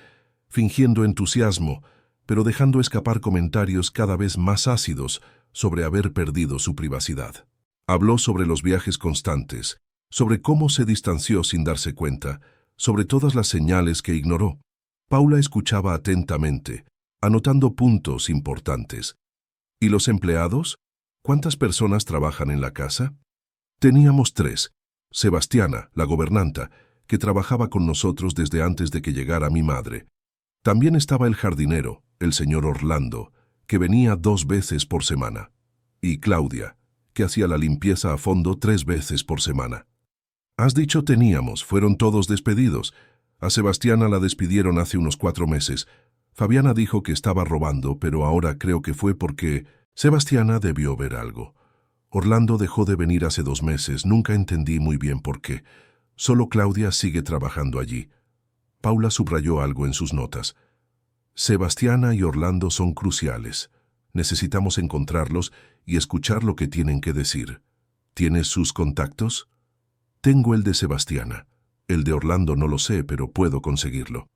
fingiendo entusiasmo, pero dejando escapar comentarios cada vez más ácidos sobre haber perdido su privacidad. Habló sobre los viajes constantes, sobre cómo se distanció sin darse cuenta, sobre todas las señales que ignoró. Paula escuchaba atentamente, anotando puntos importantes. ¿Y los empleados? ¿Cuántas personas trabajan en la casa? Teníamos 3. Sebastiana, la gobernanta, que trabajaba con nosotros desde antes de que llegara mi madre. También estaba el jardinero, el señor Orlando, que venía 2 veces por semana. Y Claudia, que hacía la limpieza a fondo 3 veces por semana. Has dicho teníamos, fueron todos despedidos. A Sebastiana la despidieron hace unos 4 meses. Fabiana dijo que estaba robando, pero ahora creo que fue porque Sebastiana debió ver algo. Orlando dejó de venir hace 2 meses, nunca entendí muy bien por qué. Solo Claudia sigue trabajando allí. Paula subrayó algo en sus notas. Sebastiana y Orlando son cruciales. Necesitamos encontrarlos y escuchar lo que tienen que decir. ¿Tienes sus contactos? Tengo el de Sebastiana. El de Orlando no lo sé, pero puedo conseguirlo.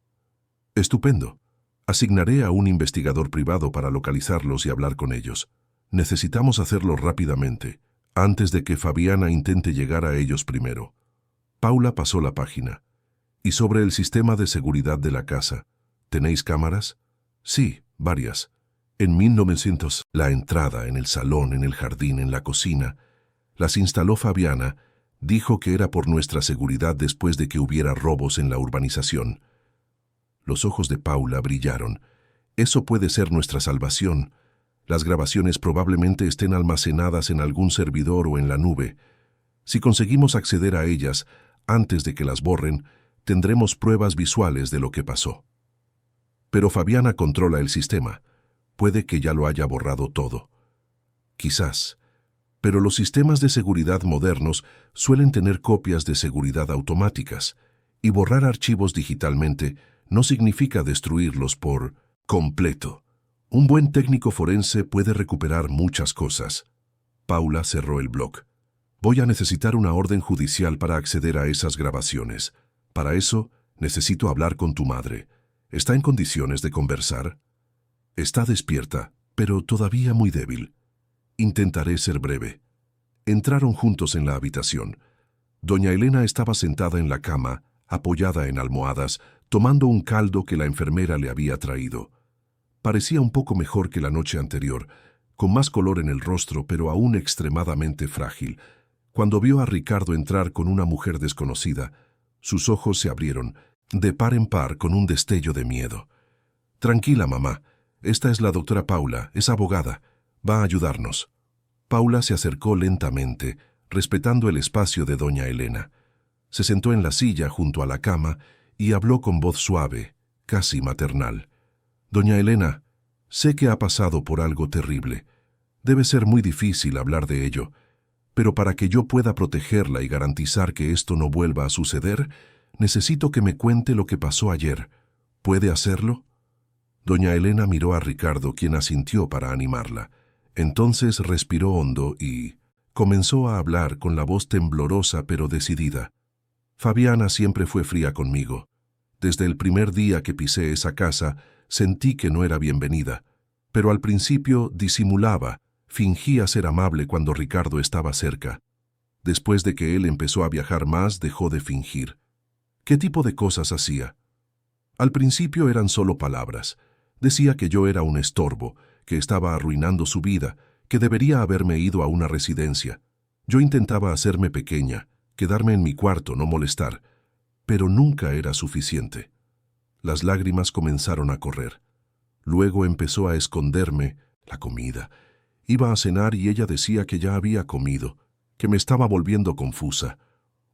Estupendo. Asignaré a un investigador privado para localizarlos y hablar con ellos. Necesitamos hacerlo rápidamente, antes de que Fabiana intente llegar a ellos primero. Paula pasó la página. ¿Y sobre el sistema de seguridad de la casa? ¿Tenéis cámaras? Sí, varias. En 1900, la entrada, en el salón, en el jardín, en la cocina, las instaló Fabiana. Dijo que era por nuestra seguridad después de que hubiera robos en la urbanización. Los ojos de Paula brillaron. Eso puede ser nuestra salvación. Las grabaciones probablemente estén almacenadas en algún servidor o en la nube. Si conseguimos acceder a ellas antes de que las borren, tendremos pruebas visuales de lo que pasó. Pero Fabiana controla el sistema. Puede que ya lo haya borrado todo. Quizás. Pero los sistemas de seguridad modernos suelen tener copias de seguridad automáticas, y borrar archivos digitalmente no significa destruirlos por completo. Un buen técnico forense puede recuperar muchas cosas. Paula cerró el bloc. Voy a necesitar una orden judicial para acceder a esas grabaciones. Para eso, necesito hablar con tu madre. ¿Está en condiciones de conversar? Está despierta, pero todavía muy débil. Intentaré ser breve. Entraron juntos en la habitación. Doña Elena estaba sentada en la cama, apoyada en almohadas, tomando un caldo que la enfermera le había traído. Parecía un poco mejor que la noche anterior, con más color en el rostro, pero aún extremadamente frágil. Cuando vio a Ricardo entrar con una mujer desconocida, sus ojos se abrieron, de par en par, con un destello de miedo. «Tranquila, mamá. Esta es la doctora Paula, es abogada. Va a ayudarnos». Paula se acercó lentamente, respetando el espacio de doña Elena. Se sentó en la silla junto a la cama y habló con voz suave, casi maternal. «Doña Elena, sé que ha pasado por algo terrible. Debe ser muy difícil hablar de ello, pero para que yo pueda protegerla y garantizar que esto no vuelva a suceder, necesito que me cuente lo que pasó ayer. ¿Puede hacerlo?» Doña Elena miró a Ricardo, quien asintió para animarla. Entonces respiró hondo y comenzó a hablar con la voz temblorosa pero decidida. «Fabiana siempre fue fría conmigo. Desde el primer día que pisé esa casa, sentí que no era bienvenida, pero al principio disimulaba, fingía ser amable cuando Ricardo estaba cerca. Después de que él empezó a viajar más, dejó de fingir. ¿Qué tipo de cosas hacía? Al principio eran solo palabras. Decía que yo era un estorbo, que estaba arruinando su vida, que debería haberme ido a una residencia. Yo intentaba hacerme pequeña, quedarme en mi cuarto, no molestar, pero nunca era suficiente. Las lágrimas comenzaron a correr. Luego empezó a esconderme la comida. Iba a cenar y ella decía que ya había comido, que me estaba volviendo confusa.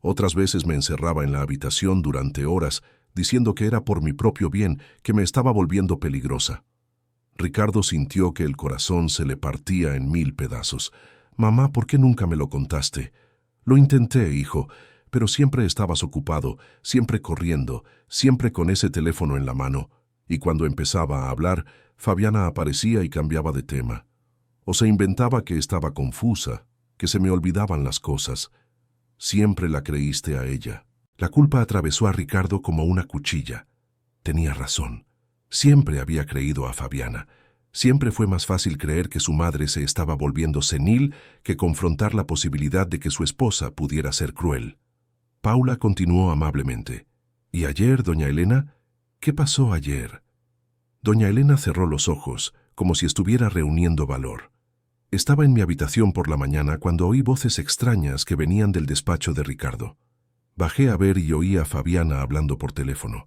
Otras veces me encerraba en la habitación durante horas, diciendo que era por mi propio bien, que me estaba volviendo peligrosa. Ricardo sintió que el corazón se le partía en 1000 pedazos. «Mamá, ¿por qué nunca me lo contaste?» «Lo intenté, hijo, pero siempre estabas ocupado, siempre corriendo, siempre con ese teléfono en la mano. Y cuando empezaba a hablar, Fabiana aparecía y cambiaba de tema. O se inventaba que estaba confusa, que se me olvidaban las cosas. Siempre la creíste a ella». La culpa atravesó a Ricardo como una cuchilla. Tenía razón. Siempre había creído a Fabiana. Siempre fue más fácil creer que su madre se estaba volviendo senil que confrontar la posibilidad de que su esposa pudiera ser cruel. Paula continuó amablemente. «¿Y ayer, doña Elena? ¿Qué pasó ayer?» Doña Elena cerró los ojos, como si estuviera reuniendo valor. «Estaba en mi habitación por la mañana cuando oí voces extrañas que venían del despacho de Ricardo. Bajé a ver y oí a Fabiana hablando por teléfono.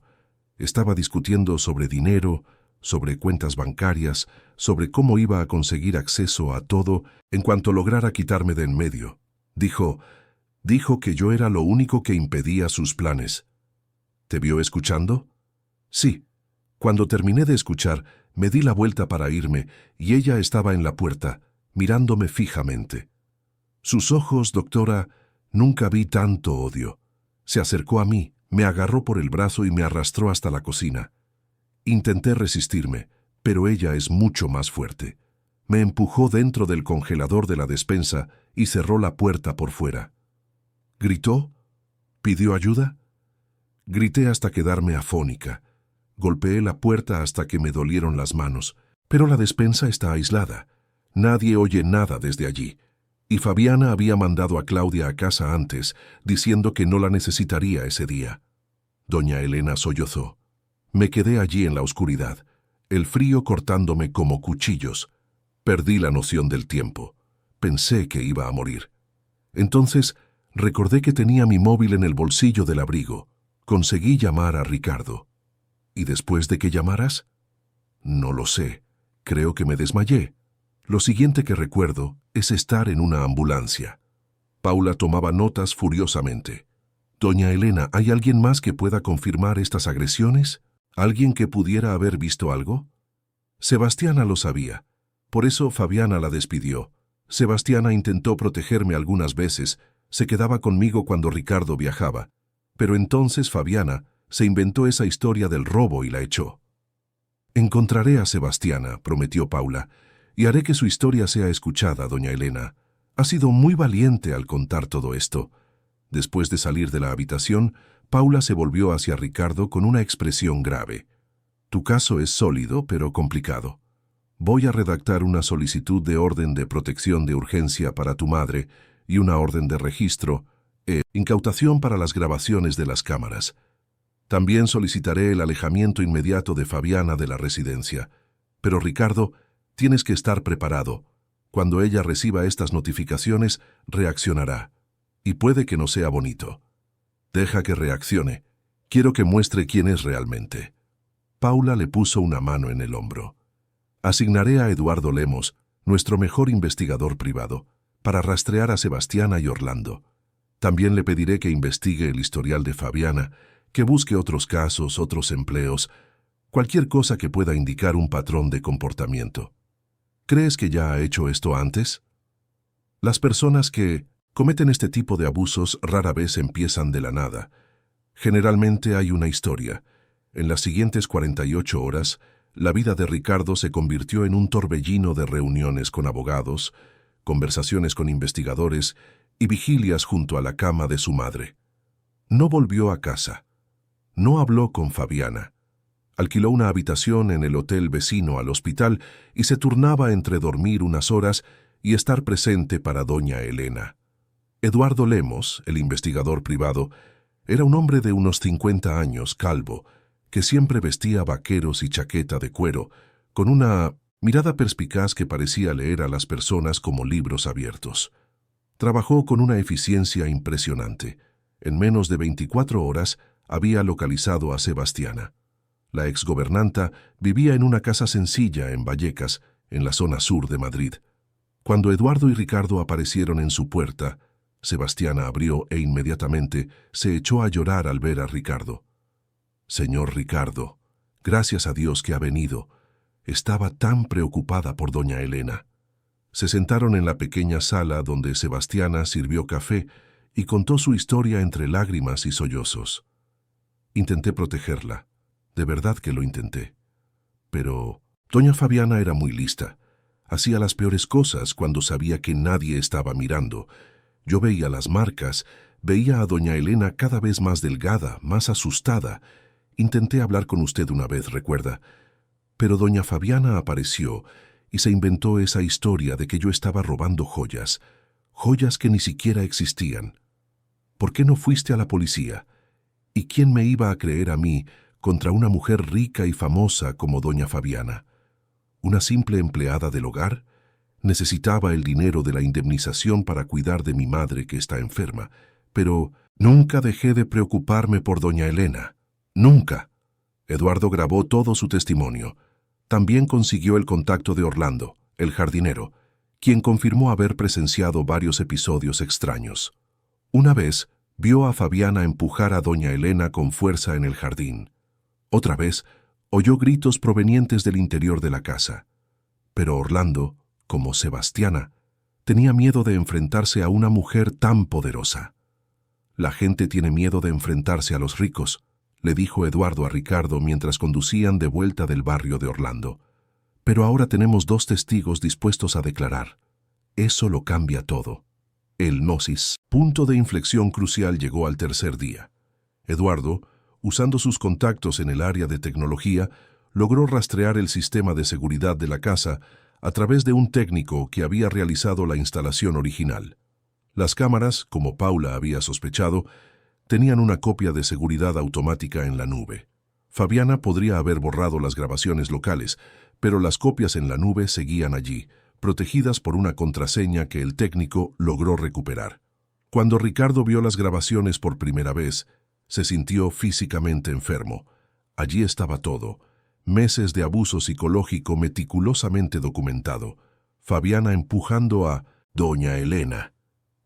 Estaba discutiendo sobre dinero, sobre cuentas bancarias, sobre cómo iba a conseguir acceso a todo en cuanto lograra quitarme de en medio. Dijo que yo era lo único que impedía sus planes». «¿Te vio escuchando?» «Sí. Cuando terminé de escuchar, me di la vuelta para irme y ella estaba en la puerta, mirándome fijamente. Sus ojos, doctora, nunca vi tanto odio. Se acercó a mí, me agarró por el brazo y me arrastró hasta la cocina. Intenté resistirme, pero ella es mucho más fuerte. Me empujó dentro del congelador de la despensa y cerró la puerta por fuera». «¿Gritó? ¿Pidió ayuda?» «Grité hasta quedarme afónica. Golpeé la puerta hasta que me dolieron las manos, pero la despensa está aislada. Nadie oye nada desde allí. Y Fabiana había mandado a Claudia a casa antes, diciendo que no la necesitaría ese día». Doña Elena sollozó. Me quedé allí en la oscuridad, el frío cortándome como cuchillos. Perdí la noción del tiempo. Pensé que iba a morir. Entonces recordé que tenía mi móvil en el bolsillo del abrigo. Conseguí llamar a Ricardo. «¿Y después de que llamaras?» «No lo sé. Creo que me desmayé. Lo siguiente que recuerdo es estar en una ambulancia». Paula tomaba notas furiosamente. «Doña Elena, ¿hay alguien más que pueda confirmar estas agresiones? ¿Alguien que pudiera haber visto algo?» Sebastiana lo sabía. Por eso Fabiana la despidió. Sebastiana intentó protegerme algunas veces, se quedaba conmigo cuando Ricardo viajaba. Pero entonces Fabiana se inventó esa historia del robo y la echó. «Encontraré a Sebastiana», prometió Paula, «y haré que su historia sea escuchada, doña Elena. Ha sido muy valiente al contar todo esto. Después de salir de la habitación, Paula se volvió hacia Ricardo con una expresión grave. Tu caso es sólido, pero complicado. Voy a redactar una solicitud de orden de protección de urgencia para tu madre y una orden de registro e incautación para las grabaciones de las cámaras. También solicitaré el alejamiento inmediato de Fabiana de la residencia. Pero Ricardo, tienes que estar preparado. Cuando ella reciba estas notificaciones, reaccionará. Y puede que no sea bonito. Deja que reaccione. Quiero que muestre quién es realmente. Paula le puso una mano en el hombro. Asignaré a Eduardo Lemos, nuestro mejor investigador privado, para rastrear a Sebastiana y Orlando. También le pediré que investigue el historial de Fabiana, que busque otros casos, otros empleos, cualquier cosa que pueda indicar un patrón de comportamiento. ¿Crees que ya ha hecho esto antes? Las personas que cometen este tipo de abusos rara vez empiezan de la nada. Generalmente hay una historia. En las siguientes 48 horas, la vida de Ricardo se convirtió en un torbellino de reuniones con abogados, conversaciones con investigadores y vigilias junto a la cama de su madre. No volvió a casa. No habló con Fabiana. Alquiló una habitación en el hotel vecino al hospital y se turnaba entre dormir unas horas y estar presente para doña Elena. Eduardo Lemos, el investigador privado, era un hombre de unos 50 años, calvo, que siempre vestía vaqueros y chaqueta de cuero, con una mirada perspicaz que parecía leer a las personas como libros abiertos. Trabajó con una eficiencia impresionante. En menos de 24 horas había localizado a Sebastiana. La exgobernanta vivía en una casa sencilla en Vallecas, en la zona sur de Madrid. Cuando Eduardo y Ricardo aparecieron en su puerta, Sebastiana abrió e inmediatamente se echó a llorar al ver a Ricardo. Señor Ricardo, gracias a Dios que ha venido. Estaba tan preocupada por doña Elena. Se sentaron en la pequeña sala donde Sebastiana sirvió café y contó su historia entre lágrimas y sollozos. Intenté protegerla. De verdad que lo intenté. Pero doña Fabiana era muy lista. Hacía las peores cosas cuando sabía que nadie estaba mirando. Yo veía las marcas, veía a doña Elena cada vez más delgada, más asustada. Intenté hablar con usted una vez, recuerda. Pero doña Fabiana apareció y se inventó esa historia de que yo estaba robando joyas, joyas que ni siquiera existían. ¿Por qué no fuiste a la policía? ¿Y quién me iba a creer a mí contra una mujer rica y famosa como doña Fabiana? ¿Una simple empleada del hogar? Necesitaba el dinero de la indemnización para cuidar de mi madre que está enferma, pero nunca dejé de preocuparme por doña Elena. Nunca. Eduardo grabó todo su testimonio. También consiguió el contacto de Orlando, el jardinero, quien confirmó haber presenciado varios episodios extraños. Una vez, vio a Fabiana empujar a doña Elena con fuerza en el jardín. Otra vez, oyó gritos provenientes del interior de la casa. Pero Orlando, como Sebastiana, tenía miedo de enfrentarse a una mujer tan poderosa. La gente tiene miedo de enfrentarse a los ricos, le dijo Eduardo a Ricardo mientras conducían de vuelta del barrio de Orlando. Pero ahora tenemos 2 testigos dispuestos a declarar. Eso lo cambia todo. El gnosis, punto de inflexión crucial, llegó al tercer día. Eduardo, usando sus contactos en el área de tecnología, logró rastrear el sistema de seguridad de la casa a través de un técnico que había realizado la instalación original. Las cámaras, como Paula había sospechado, tenían una copia de seguridad automática en la nube. Fabiana podría haber borrado las grabaciones locales, pero las copias en la nube seguían allí, protegidas por una contraseña que el técnico logró recuperar. Cuando Ricardo vio las grabaciones por primera vez, se sintió físicamente enfermo. Allí estaba todo. Meses de abuso psicológico meticulosamente documentado. Fabiana empujando a doña Elena,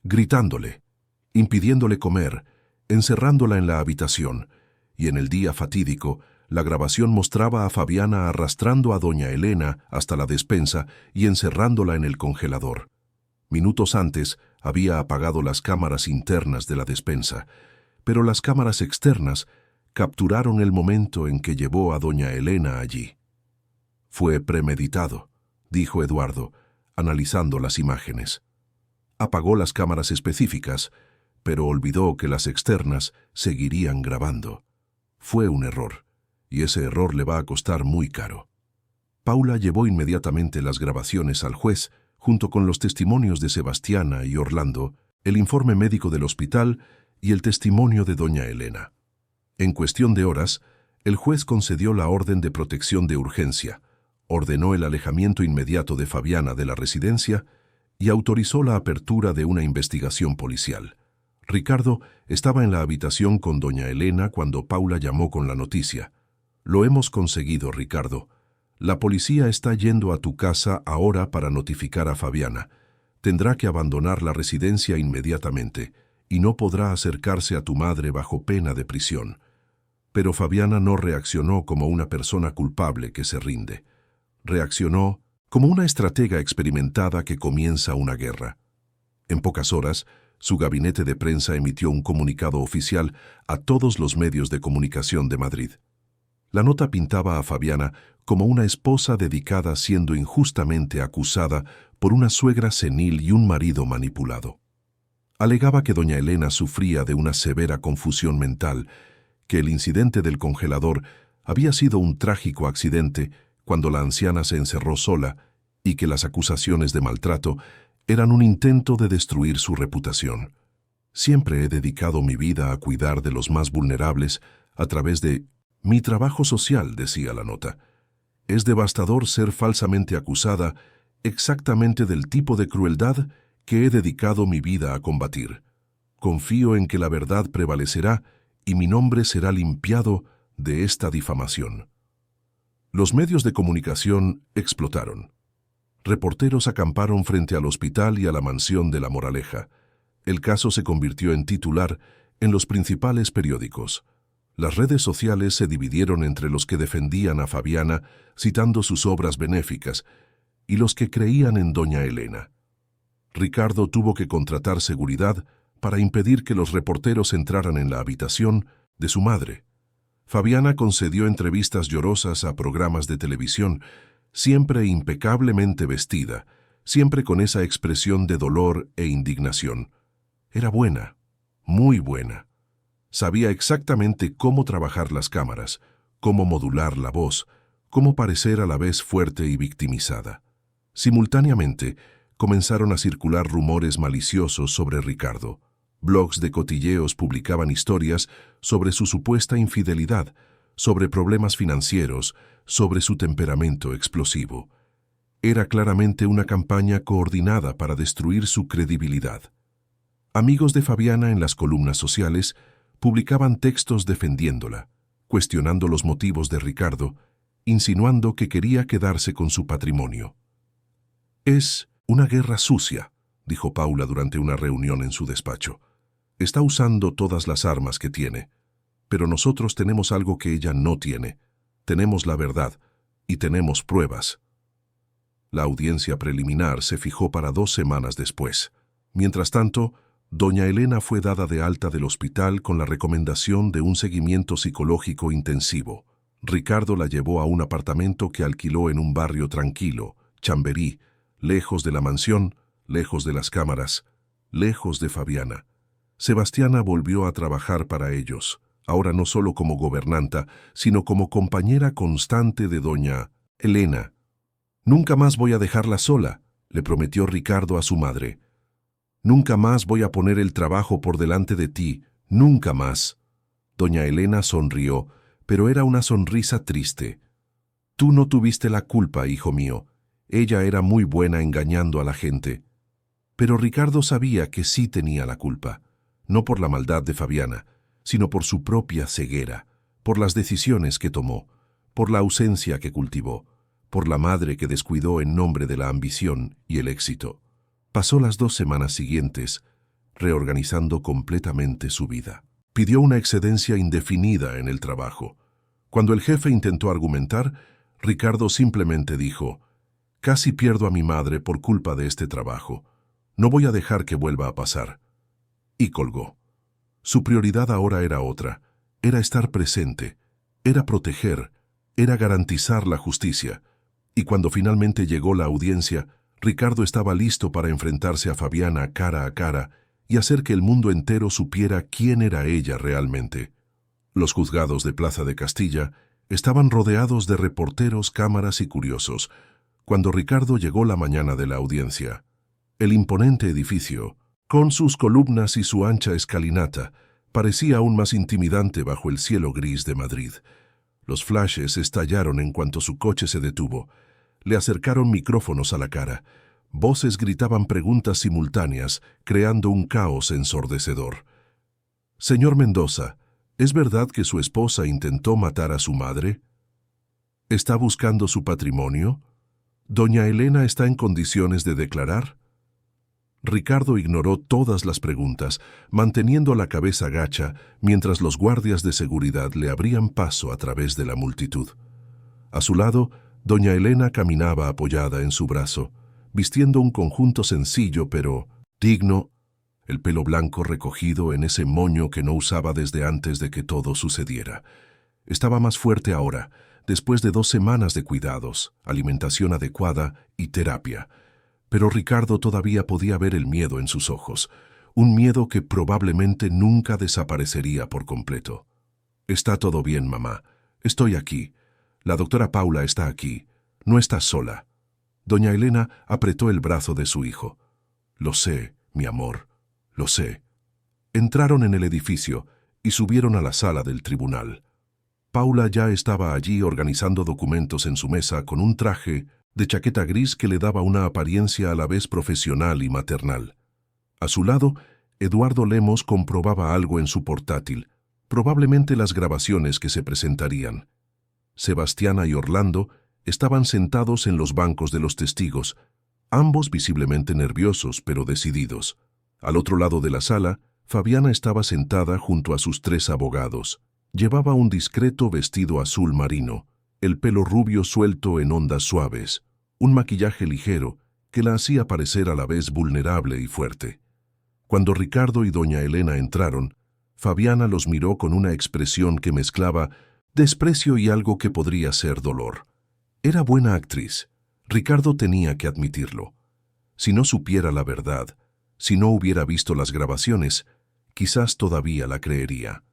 gritándole, impidiéndole comer, encerrándola en la habitación, y en el día fatídico, la grabación mostraba a Fabiana arrastrando a doña Elena hasta la despensa y encerrándola en el congelador. Minutos antes había apagado las cámaras internas de la despensa, pero las cámaras externas capturaron el momento en que llevó a doña Elena allí. Fue premeditado, dijo Eduardo, analizando las imágenes. Apagó las cámaras específicas, pero olvidó que las externas seguirían grabando. Fue un error, y ese error le va a costar muy caro. Paula llevó inmediatamente las grabaciones al juez, junto con los testimonios de Sebastiana y Orlando, el informe médico del hospital y el testimonio de doña Elena. En cuestión de horas, el juez concedió la orden de protección de urgencia, ordenó el alejamiento inmediato de Fabiana de la residencia y autorizó la apertura de una investigación policial. Ricardo estaba en la habitación con doña Elena cuando Paula llamó con la noticia. «Lo hemos conseguido, Ricardo. La policía está yendo a tu casa ahora para notificar a Fabiana. Tendrá que abandonar la residencia inmediatamente y no podrá acercarse a tu madre bajo pena de prisión». Pero Fabiana no reaccionó como una persona culpable que se rinde. Reaccionó como una estratega experimentada que comienza una guerra. En pocas horas, su gabinete de prensa emitió un comunicado oficial a todos los medios de comunicación de Madrid. La nota pintaba a Fabiana como una esposa dedicada siendo injustamente acusada por una suegra senil y un marido manipulado. Alegaba que doña Elena sufría de una severa confusión mental, que el incidente del congelador había sido un trágico accidente cuando la anciana se encerró sola y que las acusaciones de maltrato eran un intento de destruir su reputación. Siempre he dedicado mi vida a cuidar de los más vulnerables a través de mi trabajo social, decía la nota. Es devastador ser falsamente acusada exactamente del tipo de crueldad que he dedicado mi vida a combatir. Confío en que la verdad prevalecerá y mi nombre será limpiado de esta difamación. Los medios de comunicación explotaron. Reporteros acamparon frente al hospital y a la mansión de La Moraleja. El caso se convirtió en titular en los principales periódicos. Las redes sociales se dividieron entre los que defendían a Fabiana, citando sus obras benéficas, y los que creían en doña Elena. Ricardo tuvo que contratar seguridad para impedir que los reporteros entraran en la habitación de su madre. Fabiana concedió entrevistas llorosas a programas de televisión, siempre impecablemente vestida, siempre con esa expresión de dolor e indignación. Era buena, muy buena. Sabía exactamente cómo trabajar las cámaras, cómo modular la voz, cómo parecer a la vez fuerte y victimizada. Simultáneamente, comenzaron a circular rumores maliciosos sobre Ricardo. Blogs de cotilleos publicaban historias sobre su supuesta infidelidad, sobre problemas financieros, sobre su temperamento explosivo. Era claramente una campaña coordinada para destruir su credibilidad. Amigos de Fabiana en las columnas sociales publicaban textos defendiéndola, cuestionando los motivos de Ricardo, insinuando que quería quedarse con su patrimonio. «Es una guerra sucia», dijo Paula durante una reunión en su despacho. «Está usando todas las armas que tiene, pero nosotros tenemos algo que ella no tiene. Tenemos la verdad y tenemos pruebas». La audiencia preliminar se fijó para 2 semanas después. Mientras tanto, doña Elena fue dada de alta del hospital con la recomendación de un seguimiento psicológico intensivo. Ricardo la llevó a un apartamento que alquiló en un barrio tranquilo, Chamberí, lejos de la mansión, lejos de las cámaras, lejos de Fabiana. Sebastiana volvió a trabajar para ellos, ahora no solo como gobernanta, sino como compañera constante de doña Elena. «Nunca más voy a dejarla sola», le prometió Ricardo a su madre. «Nunca más voy a poner el trabajo por delante de ti, nunca más». Doña Elena sonrió, pero era una sonrisa triste. «Tú no tuviste la culpa, hijo mío. Ella era muy buena engañando a la gente». Pero Ricardo sabía que sí tenía la culpa, no por la maldad de Fabiana, sino por su propia ceguera, por las decisiones que tomó, por la ausencia que cultivó, por la madre que descuidó en nombre de la ambición y el éxito. Pasó las 2 semanas siguientes reorganizando completamente su vida. Pidió una excedencia indefinida en el trabajo. Cuando el jefe intentó argumentar, Ricardo simplemente dijo: «Casi pierdo a mi madre por culpa de este trabajo. No voy a dejar que vuelva a pasar». Y colgó. Su prioridad ahora era otra. Era estar presente, era proteger, era garantizar la justicia. Y cuando finalmente llegó la audiencia, Ricardo estaba listo para enfrentarse a Fabiana cara a cara y hacer que el mundo entero supiera quién era ella realmente. Los juzgados de Plaza de Castilla estaban rodeados de reporteros, cámaras y curiosos, cuando Ricardo llegó la mañana de la audiencia. El imponente edificio, con sus columnas y su ancha escalinata, parecía aún más intimidante bajo el cielo gris de Madrid. Los flashes estallaron en cuanto su coche se detuvo. Le acercaron micrófonos a la cara. Voces gritaban preguntas simultáneas, creando un caos ensordecedor. «Señor Mendoza, ¿es verdad que su esposa intentó matar a su madre? ¿Está buscando su patrimonio? ¿Doña Elena está en condiciones de declarar?» Ricardo ignoró todas las preguntas, manteniendo la cabeza gacha mientras los guardias de seguridad le abrían paso a través de la multitud. A su lado, doña Elena caminaba apoyada en su brazo, vistiendo un conjunto sencillo pero digno, el pelo blanco recogido en ese moño que no usaba desde antes de que todo sucediera. Estaba más fuerte ahora, después de 2 semanas de cuidados, alimentación adecuada y terapia. Pero Ricardo todavía podía ver el miedo en sus ojos, un miedo que probablemente nunca desaparecería por completo. «Está todo bien, mamá. Estoy aquí. La doctora Paula está aquí. No estás sola». Doña Elena apretó el brazo de su hijo. «Lo sé, mi amor, lo sé». Entraron en el edificio y subieron a la sala del tribunal. Paula ya estaba allí organizando documentos en su mesa con un traje de chaqueta gris que le daba una apariencia a la vez profesional y maternal. A su lado, Eduardo Lemos comprobaba algo en su portátil, probablemente las grabaciones que se presentarían. Sebastiana y Orlando estaban sentados en los bancos de los testigos, ambos visiblemente nerviosos pero decididos. Al otro lado de la sala, Fabiana estaba sentada junto a sus 3 abogados. Llevaba un discreto vestido azul marino, el pelo rubio suelto en ondas suaves, un maquillaje ligero que la hacía parecer a la vez vulnerable y fuerte. Cuando Ricardo y doña Elena entraron, Fabiana los miró con una expresión que mezclaba desprecio y algo que podría ser dolor. Era buena actriz. Ricardo tenía que admitirlo. Si no supiera la verdad, si no hubiera visto las grabaciones, quizás todavía la creería.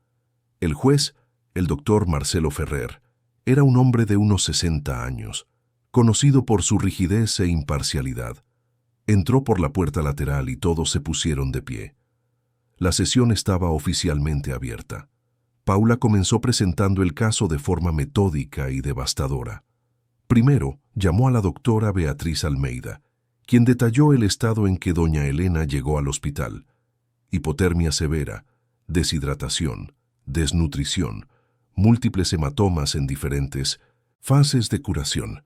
El juez, el doctor Marcelo Ferrer, era un hombre de unos 60 años, conocido por su rigidez e imparcialidad. Entró por la puerta lateral y todos se pusieron de pie. La sesión estaba oficialmente abierta. Paula comenzó presentando el caso de forma metódica y devastadora. Primero, llamó a la doctora Beatriz Almeida, quien detalló el estado en que doña Elena llegó al hospital. Hipotermia severa, deshidratación, desnutrición, múltiples hematomas en diferentes fases de curación.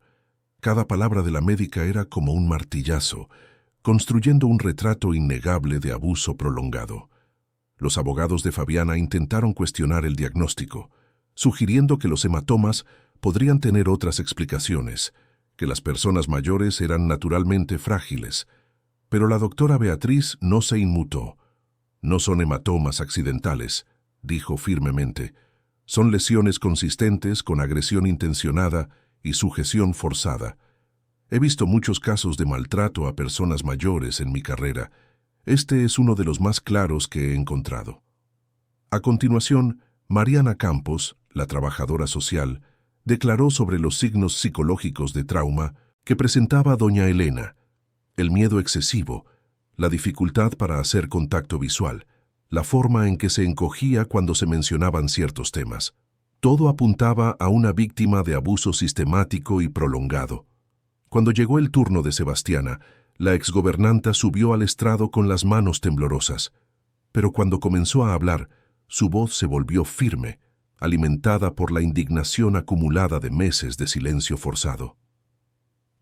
Cada palabra de la médica era como un martillazo, construyendo un retrato innegable de abuso prolongado. Los abogados de Fabiana intentaron cuestionar el diagnóstico, sugiriendo que los hematomas podrían tener otras explicaciones, que las personas mayores eran naturalmente frágiles, pero la doctora Beatriz no se inmutó. «No son hematomas accidentales», dijo firmemente. «Son lesiones consistentes con agresión intencionada y sujeción forzada. He visto muchos casos de maltrato a personas mayores en mi carrera. Este es uno de los más claros que he encontrado». A continuación, Mariana Campos, la trabajadora social, declaró sobre los signos psicológicos de trauma que presentaba doña Elena: el miedo excesivo, la dificultad para hacer contacto visual, la forma en que se encogía cuando se mencionaban ciertos temas. Todo apuntaba a una víctima de abuso sistemático y prolongado. Cuando llegó el turno de Sebastiana, la exgobernanta subió al estrado con las manos temblorosas. Pero cuando comenzó a hablar, su voz se volvió firme, alimentada por la indignación acumulada de meses de silencio forzado.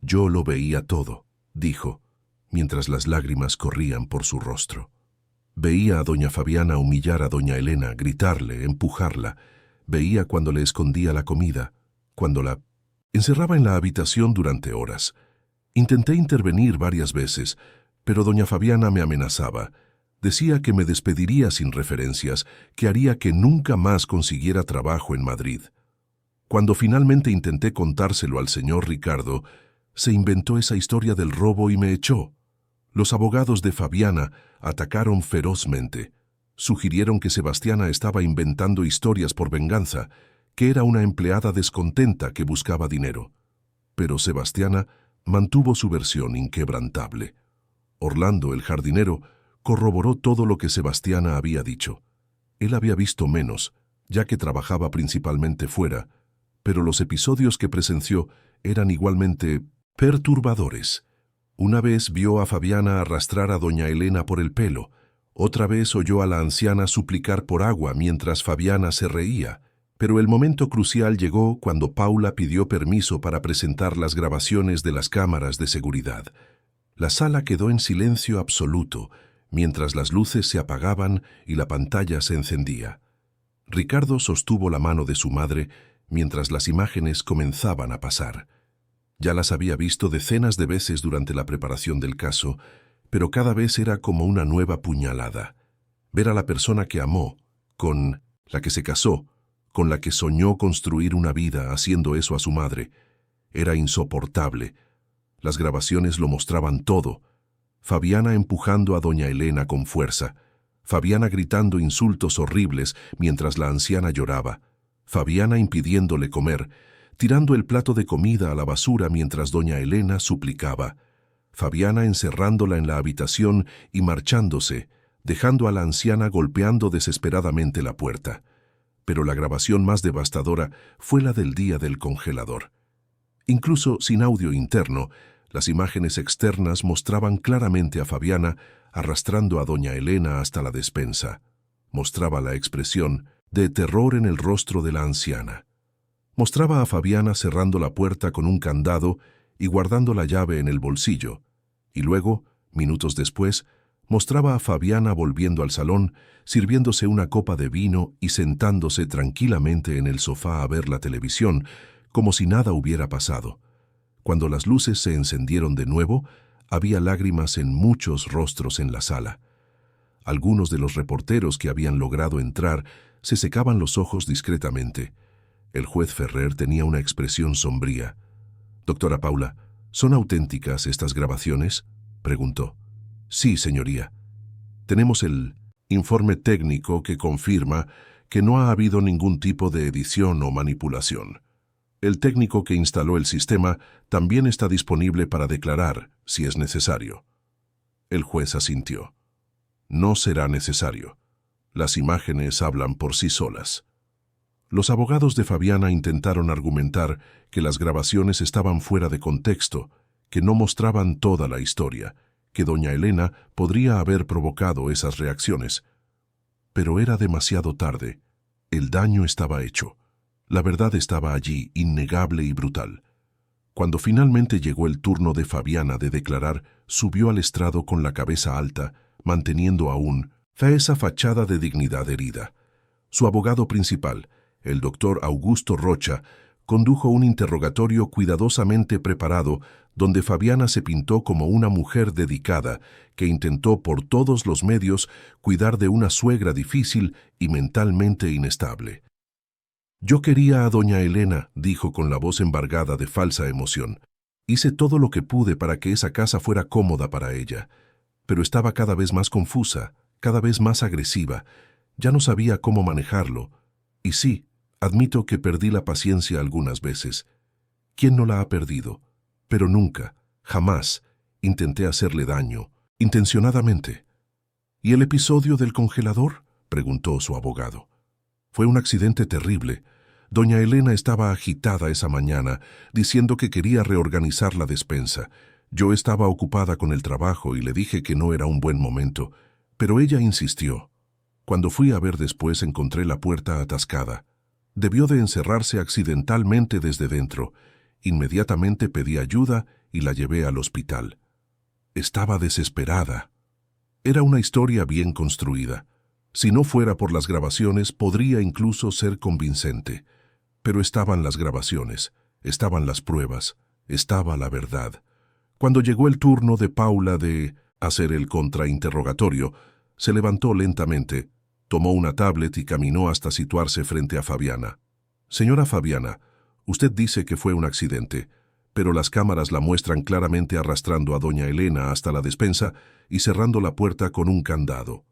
«Yo lo veía todo», dijo, mientras las lágrimas corrían por su rostro. Veía a doña Fabiana humillar a doña Elena, gritarle, empujarla. Veía cuando le escondía la comida, cuando la encerraba en la habitación durante horas. Intenté intervenir varias veces, pero doña Fabiana me amenazaba. Decía que me despediría sin referencias, que haría que nunca más consiguiera trabajo en Madrid. Cuando finalmente intenté contárselo al señor Ricardo, Se inventó esa historia del robo y me echó. Los abogados de Fabiana atacaron ferozmente. Sugirieron que Sebastiana estaba inventando historias por venganza, que era una empleada descontenta que buscaba dinero. Pero Sebastiana mantuvo su versión inquebrantable. Orlando, el jardinero, corroboró todo lo que Sebastiana había dicho. Él había visto menos, ya que trabajaba principalmente fuera, pero los episodios que presenció eran igualmente perturbadores. Una vez vio a Fabiana arrastrar a doña Elena por el pelo, otra vez oyó a la anciana suplicar por agua mientras Fabiana se reía, pero el momento crucial llegó cuando Paula pidió permiso para presentar las grabaciones de las cámaras de seguridad. La sala quedó en silencio absoluto, mientras las luces se apagaban y la pantalla se encendía. Ricardo sostuvo la mano de su madre mientras las imágenes comenzaban a pasar. Ya las había visto decenas de veces durante la preparación del caso, pero cada vez era como una nueva puñalada. Ver a la persona que amó, con la que se casó, con la que soñó construir una vida haciendo eso a su madre, era insoportable. Las grabaciones lo mostraban todo. Fabiana empujando a doña Elena con fuerza, Fabiana gritando insultos horribles mientras la anciana lloraba, Fabiana impidiéndole comer, tirando el plato de comida a la basura mientras doña Elena suplicaba, Fabiana encerrándola en la habitación y marchándose, dejando a la anciana golpeando desesperadamente la puerta. Pero la grabación más devastadora fue la del día del congelador. Incluso sin audio interno, las imágenes externas mostraban claramente a Fabiana arrastrando a doña Elena hasta la despensa. Mostraba la expresión de terror en el rostro de la anciana. Mostraba a Fabiana cerrando la puerta con un candado y guardando la llave en el bolsillo. Y luego, minutos después, mostraba a Fabiana volviendo al salón, sirviéndose una copa de vino y sentándose tranquilamente en el sofá a ver la televisión, como si nada hubiera pasado. Cuando las luces se encendieron de nuevo, había lágrimas en muchos rostros en la sala. Algunos de los reporteros que habían logrado entrar se secaban los ojos discretamente. El juez Ferrer tenía una expresión sombría. «Doctora Paula, ¿son auténticas estas grabaciones?», preguntó. «Sí, señoría. Tenemos el informe técnico que confirma que no ha habido ningún tipo de edición o manipulación. El técnico que instaló el sistema también está disponible para declarar, si es necesario». El juez asintió. «No será necesario. Las imágenes hablan por sí solas». Los abogados de Fabiana intentaron argumentar que las grabaciones estaban fuera de contexto, que no mostraban toda la historia, que doña Elena podría haber provocado esas reacciones. Pero era demasiado tarde. El daño estaba hecho. La verdad estaba allí, innegable y brutal. Cuando finalmente llegó el turno de Fabiana de declarar, subió al estrado con la cabeza alta, manteniendo aún esa fachada de dignidad herida. Su abogado principal, el doctor Augusto Rocha, condujo un interrogatorio cuidadosamente preparado donde Fabiana se pintó como una mujer dedicada que intentó por todos los medios cuidar de una suegra difícil y mentalmente inestable. «Yo quería a doña Elena», dijo con la voz embargada de falsa emoción. «Hice todo lo que pude para que esa casa fuera cómoda para ella, pero estaba cada vez más confusa, cada vez más agresiva. Ya no sabía cómo manejarlo. Y sí, admito que perdí la paciencia algunas veces. ¿Quién no la ha perdido? Pero nunca, jamás, intenté hacerle daño, intencionadamente». «¿Y el episodio del congelador?», preguntó su abogado. «Fue un accidente terrible. Doña Elena estaba agitada esa mañana, diciendo que quería reorganizar la despensa. Yo estaba ocupada con el trabajo y le dije que no era un buen momento, pero ella insistió. Cuando fui a ver después encontré la puerta atascada. Debió de encerrarse accidentalmente desde dentro. Inmediatamente pedí ayuda y la llevé al hospital. Estaba desesperada. Era una historia bien construida. Si no fuera por las grabaciones, podría incluso ser convincente. Pero estaban las grabaciones, estaban las pruebas, estaba la verdad. Cuando llegó el turno de Paula de hacer el contrainterrogatorio, se levantó lentamente, tomó una tablet y caminó hasta situarse frente a Fabiana. «Señora Fabiana, usted dice que fue un accidente, pero las cámaras la muestran claramente arrastrando a doña Elena hasta la despensa y cerrando la puerta con un candado.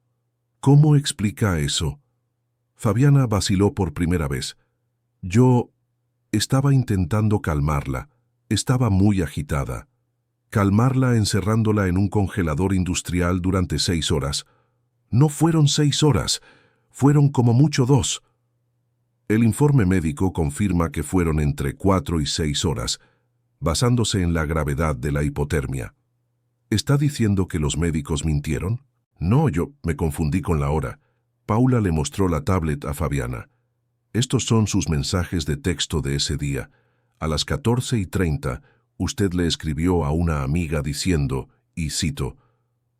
¿Cómo explica eso? Fabiana vaciló por primera vez. Yo estaba intentando calmarla. Estaba muy agitada. Calmarla encerrándola en un congelador industrial durante 6 horas. No fueron 6 horas, fueron como mucho 2. El informe médico confirma que fueron entre 4 y 6 horas, basándose en la gravedad de la hipotermia. ¿Está diciendo que los médicos mintieron? No, yo me confundí con la hora. Paula le mostró la tablet a Fabiana. Estos son sus mensajes de texto de ese día. A las 14:30, usted le escribió a una amiga diciendo, y cito,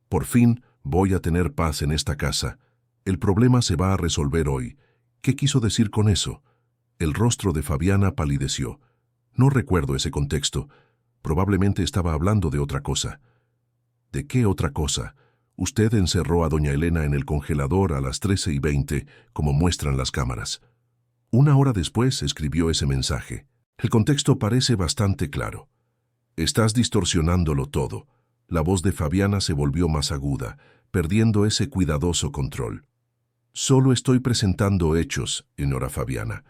«Por fin voy a tener paz en esta casa. El problema se va a resolver hoy». ¿Qué quiso decir con eso? El rostro de Fabiana palideció. No recuerdo ese contexto. Probablemente estaba hablando de otra cosa. ¿De qué otra cosa? Usted encerró a doña Elena en el congelador a las 13:20, como muestran las cámaras. 1 hora después escribió ese mensaje. El contexto parece bastante claro. Estás distorsionándolo todo. La voz de Fabiana se volvió más aguda, perdiendo ese cuidadoso control. Solo estoy presentando hechos, señora Fabiana.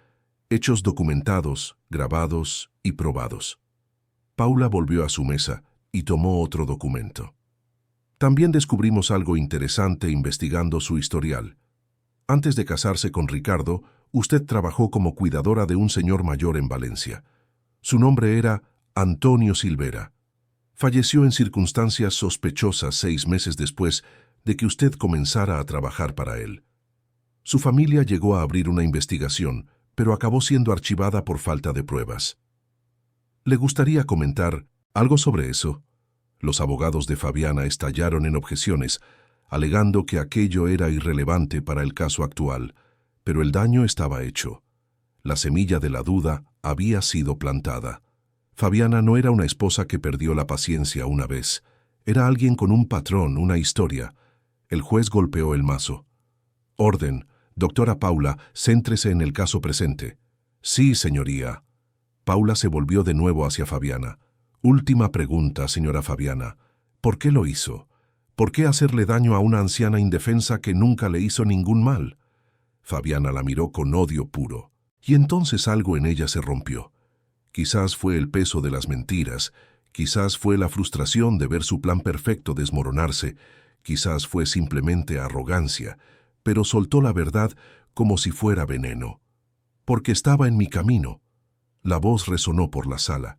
Hechos documentados, grabados y probados. Paula volvió a su mesa y tomó otro documento. También descubrimos algo interesante investigando su historial. Antes de casarse con Ricardo, usted trabajó como cuidadora de un señor mayor en Valencia. Su nombre era Antonio Silvera. Falleció en circunstancias sospechosas 6 meses después de que usted comenzara a trabajar para él. Su familia llegó a abrir una investigación, pero acabó siendo archivada por falta de pruebas. ¿Le gustaría comentar algo sobre eso? Los abogados de Fabiana estallaron en objeciones, alegando que aquello era irrelevante para el caso actual, pero el daño estaba hecho. La semilla de la duda había sido plantada. Fabiana no era una esposa que perdió la paciencia una vez. Era alguien con un patrón, una historia. El juez golpeó el mazo. Orden. Doctora Paula, céntrese en el caso presente. Sí, señoría. Paula se volvió de nuevo hacia Fabiana. Última pregunta, señora Fabiana. ¿Por qué lo hizo? ¿Por qué hacerle daño a una anciana indefensa que nunca le hizo ningún mal? Fabiana la miró con odio puro. Y entonces algo en ella se rompió. Quizás fue el peso de las mentiras, quizás fue la frustración de ver su plan perfecto desmoronarse, quizás fue simplemente arrogancia, pero soltó la verdad como si fuera veneno. Porque estaba en mi camino. La voz resonó por la sala.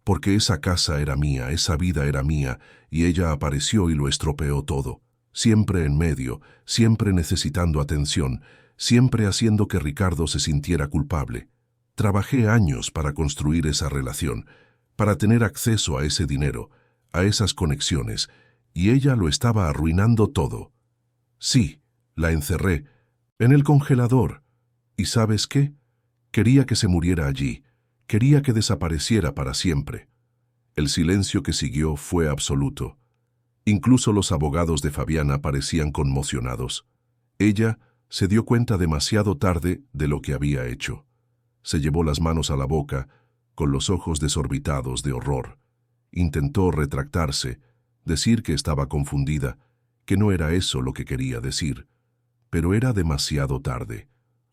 Porque esa casa era mía, esa vida era mía, y ella apareció y lo estropeó todo. Siempre en medio, siempre necesitando atención, siempre haciendo que Ricardo se sintiera culpable. Trabajé años para construir esa relación, para tener acceso a ese dinero, a esas conexiones, y ella lo estaba arruinando todo. Sí, la encerré, en el congelador. ¿Y sabes qué? Quería que se muriera allí. Quería que desapareciera para siempre. El silencio que siguió fue absoluto. Incluso los abogados de Fabiana parecían conmocionados. Ella se dio cuenta demasiado tarde de lo que había hecho. Se llevó las manos a la boca, con los ojos desorbitados de horror. Intentó retractarse, decir que estaba confundida, que no era eso lo que quería decir. Pero era demasiado tarde.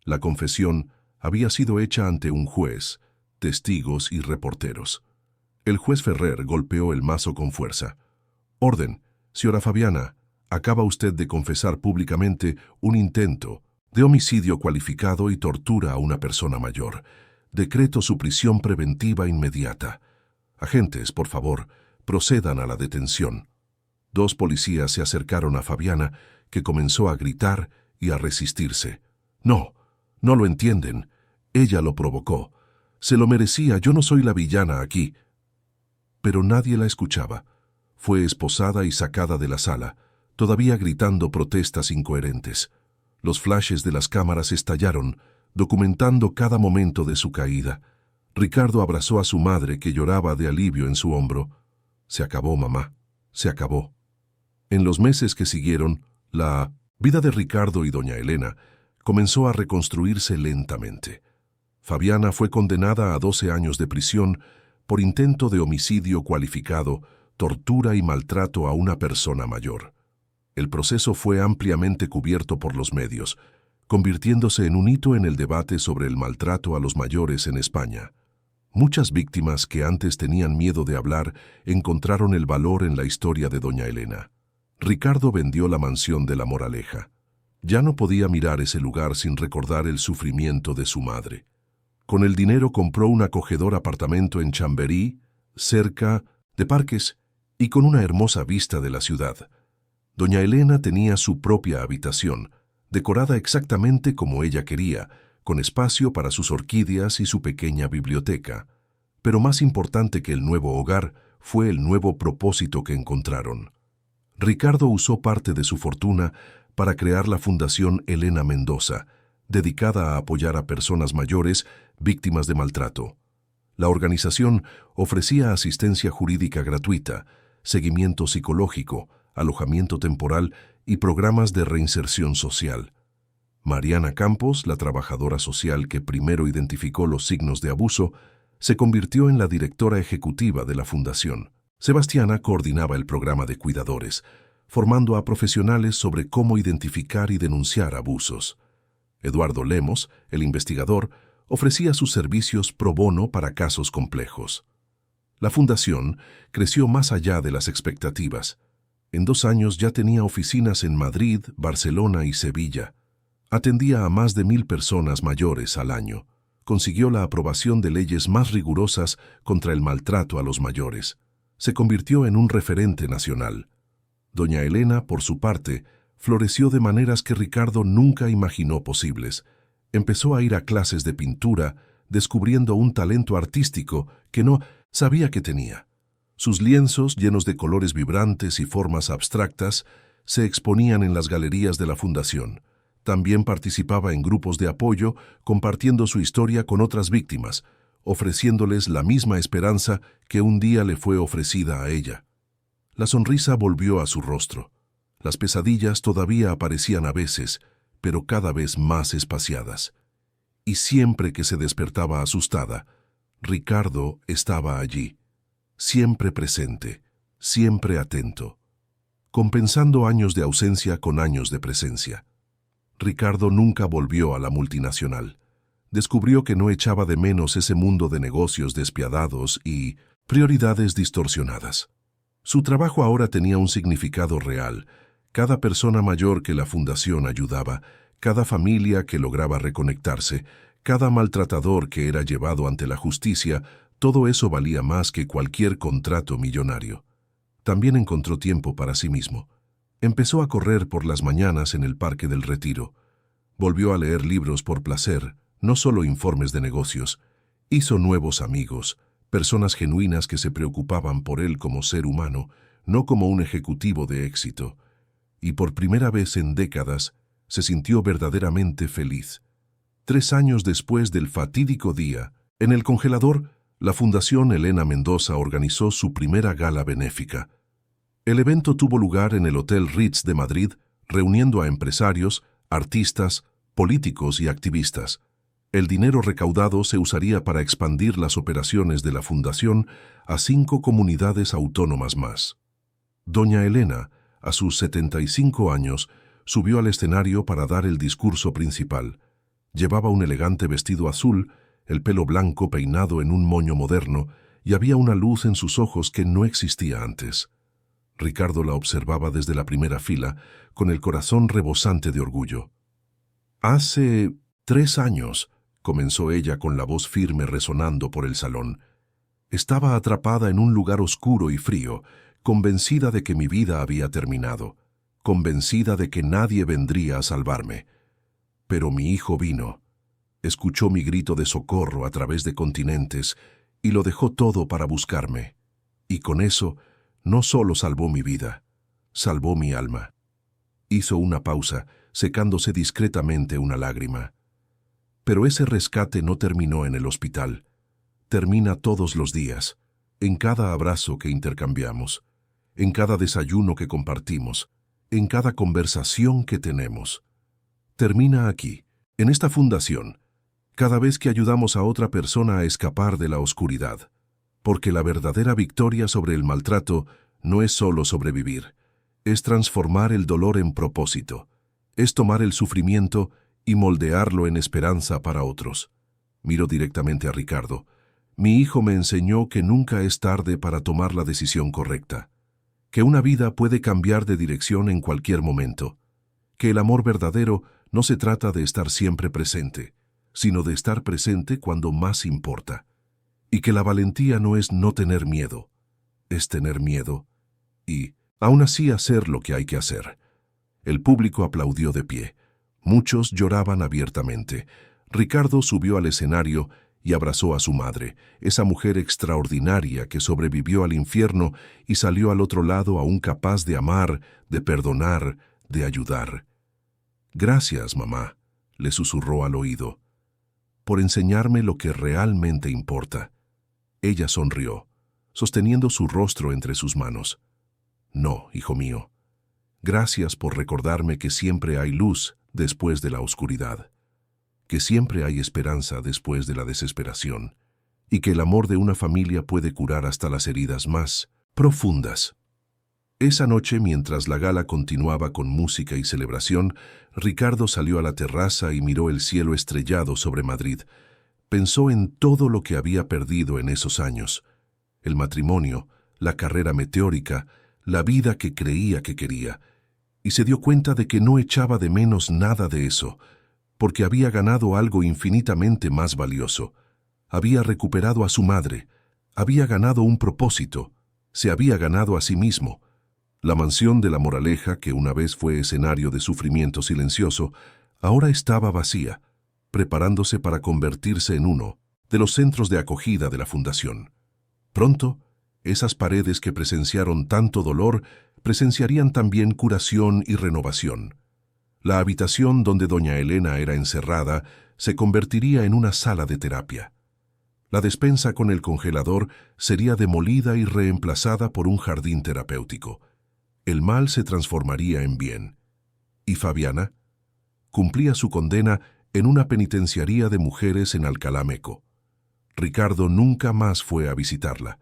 La confesión había sido hecha ante un juez, testigos y reporteros. El juez Ferrer golpeó el mazo con fuerza. Orden, señora Fabiana, acaba usted de confesar públicamente un intento de homicidio cualificado y tortura a una persona mayor. Decreto su prisión preventiva inmediata. Agentes, por favor, procedan a la detención. 2 policías se acercaron a Fabiana, que comenzó a gritar y a resistirse. No, no lo entienden. Ella lo provocó. Se lo merecía, yo no soy la villana aquí. Pero nadie la escuchaba. Fue esposada y sacada de la sala, todavía gritando protestas incoherentes. Los flashes de las cámaras estallaron, documentando cada momento de su caída. Ricardo abrazó a su madre, que lloraba de alivio en su hombro. Se acabó, mamá. Se acabó. En los meses que siguieron, la vida de Ricardo y doña Elena comenzó a reconstruirse lentamente. Fabiana fue condenada a 12 años de prisión, por intento de homicidio cualificado, tortura y maltrato a una persona mayor. El proceso fue ampliamente cubierto por los medios, convirtiéndose en un hito en el debate sobre el maltrato a los mayores en España. Muchas víctimas que antes tenían miedo de hablar encontraron el valor en la historia de doña Elena. Ricardo vendió la mansión de La Moraleja. Ya no podía mirar ese lugar sin recordar el sufrimiento de su madre. Con el dinero compró un acogedor apartamento en Chamberí, cerca de parques y con una hermosa vista de la ciudad. Doña Elena tenía su propia habitación, decorada exactamente como ella quería, con espacio para sus orquídeas y su pequeña biblioteca. Pero más importante que el nuevo hogar fue el nuevo propósito que encontraron. Ricardo usó parte de su fortuna para crear la Fundación Elena Mendoza, dedicada a apoyar a personas mayores víctimas de maltrato. La organización ofrecía asistencia jurídica gratuita, seguimiento psicológico, alojamiento temporal y programas de reinserción social. Mariana Campos, la trabajadora social que primero identificó los signos de abuso, se convirtió en la directora ejecutiva de la fundación. Sebastiana coordinaba el programa de cuidadores, formando a profesionales sobre cómo identificar y denunciar abusos. Eduardo Lemos, el investigador, ofrecía sus servicios pro bono para casos complejos. La fundación creció más allá de las expectativas. En 2 años ya tenía oficinas en Madrid, Barcelona y Sevilla. Atendía a más de 1.000 personas mayores al año. Consiguió la aprobación de leyes más rigurosas contra el maltrato a los mayores. Se convirtió en un referente nacional. Doña Elena, por su parte, floreció de maneras que Ricardo nunca imaginó posibles. Empezó a ir a clases de pintura, descubriendo un talento artístico que no sabía que tenía. Sus lienzos, llenos de colores vibrantes y formas abstractas, se exponían en las galerías de la fundación. También participaba en grupos de apoyo, compartiendo su historia con otras víctimas, ofreciéndoles la misma esperanza que un día le fue ofrecida a ella. La sonrisa volvió a su rostro. Las pesadillas todavía aparecían a veces, pero cada vez más espaciadas. Y siempre que se despertaba asustada, Ricardo estaba allí, siempre presente, siempre atento, compensando años de ausencia con años de presencia. Ricardo nunca volvió a la multinacional. Descubrió que no echaba de menos ese mundo de negocios despiadados y prioridades distorsionadas. Su trabajo ahora tenía un significado real. Cada persona mayor que la fundación ayudaba, cada familia que lograba reconectarse, cada maltratador que era llevado ante la justicia, todo eso valía más que cualquier contrato millonario. También encontró tiempo para sí mismo. Empezó a correr por las mañanas en el Parque del Retiro. Volvió a leer libros por placer, no solo informes de negocios. Hizo nuevos amigos, personas genuinas que se preocupaban por él como ser humano, no como un ejecutivo de éxito. Y por primera vez en décadas, se sintió verdaderamente feliz. 3 años después del fatídico día, en el congelador, la Fundación Elena Mendoza organizó su primera gala benéfica. El evento tuvo lugar en el Hotel Ritz de Madrid, reuniendo a empresarios, artistas, políticos y activistas. El dinero recaudado se usaría para expandir las operaciones de la Fundación a 5 comunidades autónomas más. Doña Elena, a sus 75 años, subió al escenario para dar el discurso principal. Llevaba un elegante vestido azul, el pelo blanco peinado en un moño moderno, y había una luz en sus ojos que no existía antes. Ricardo la observaba desde la primera fila, con el corazón rebosante de orgullo. «Hace 3 años», comenzó ella con la voz firme resonando por el salón. «Estaba atrapada en un lugar oscuro y frío, convencida de que mi vida había terminado, convencida de que nadie vendría a salvarme. Pero mi hijo vino, escuchó mi grito de socorro a través de continentes y lo dejó todo para buscarme. Y con eso, no solo salvó mi vida, salvó mi alma». Hizo una pausa, secándose discretamente una lágrima. Pero ese rescate no terminó en el hospital. Termina todos los días, en cada abrazo que intercambiamos, en cada desayuno que compartimos, en cada conversación que tenemos. Termina aquí, en esta fundación, cada vez que ayudamos a otra persona a escapar de la oscuridad. porque la verdadera victoria sobre el maltrato no es solo sobrevivir, es transformar el dolor en propósito, es tomar el sufrimiento y moldearlo en esperanza para otros. Miro directamente a Ricardo. Mi hijo me enseñó que nunca es tarde para tomar la decisión correcta, que una vida puede cambiar de dirección en cualquier momento, que el amor verdadero no se trata de estar siempre presente, sino de estar presente cuando más importa, y que la valentía no es no tener miedo, es tener miedo y, aún así, hacer lo que hay que hacer. El público aplaudió de pie. Muchos lloraban abiertamente. Ricardo subió al escenario y abrazó a su madre, esa mujer extraordinaria que sobrevivió al infierno y salió al otro lado aún capaz de amar, de perdonar, de ayudar. «Gracias, mamá», le susurró al oído, «por enseñarme lo que realmente importa». Ella sonrió, sosteniendo su rostro entre sus manos. «No, hijo mío. Gracias por recordarme que siempre hay luz después de la oscuridad, que siempre hay esperanza después de la desesperación, y que el amor de una familia puede curar hasta las heridas más profundas». Esa noche, mientras la gala continuaba con música y celebración, Ricardo salió a la terraza y miró el cielo estrellado sobre Madrid. Pensó en todo lo que había perdido en esos años: el matrimonio, la carrera meteórica, la vida que creía que quería, y se dio cuenta de que no echaba de menos nada de eso, porque había ganado algo infinitamente más valioso. Había recuperado a su madre, había ganado un propósito, se había ganado a sí mismo. La mansión de La Moraleja, que una vez fue escenario de sufrimiento silencioso, ahora estaba vacía, preparándose para convertirse en uno de los centros de acogida de la fundación. Pronto, esas paredes que presenciaron tanto dolor presenciarían también curación y renovación. La habitación donde doña Elena era encerrada se convertiría en una sala de terapia. La despensa con el congelador sería demolida y reemplazada por un jardín terapéutico. El mal se transformaría en bien. Y Fabiana cumplía su condena en una penitenciaría de mujeres en Alcalá Meco. Ricardo nunca más fue a visitarla,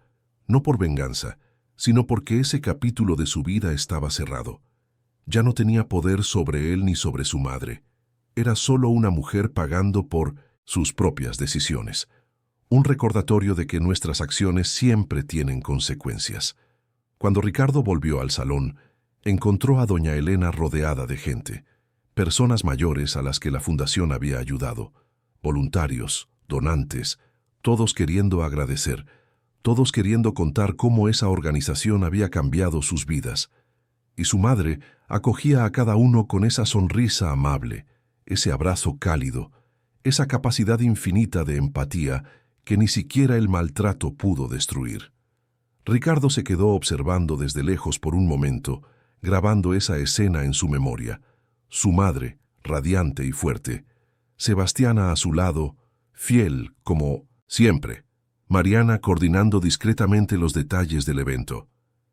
no por venganza, sino porque ese capítulo de su vida estaba cerrado. Ya no tenía poder sobre él ni sobre su madre. Era solo una mujer pagando por sus propias decisiones. Un recordatorio de que nuestras acciones siempre tienen consecuencias. Cuando Ricardo volvió al salón, encontró a doña Elena rodeada de gente, personas mayores a las que la fundación había ayudado, voluntarios, donantes, todos queriendo agradecer, todos queriendo contar cómo esa organización había cambiado sus vidas. Y su madre acogía a cada uno con esa sonrisa amable, ese abrazo cálido, esa capacidad infinita de empatía que ni siquiera el maltrato pudo destruir. Ricardo se quedó observando desde lejos por un momento, grabando esa escena en su memoria. Su madre, radiante y fuerte, Sebastiana a su lado, fiel como siempre, Mariana coordinando discretamente los detalles del evento,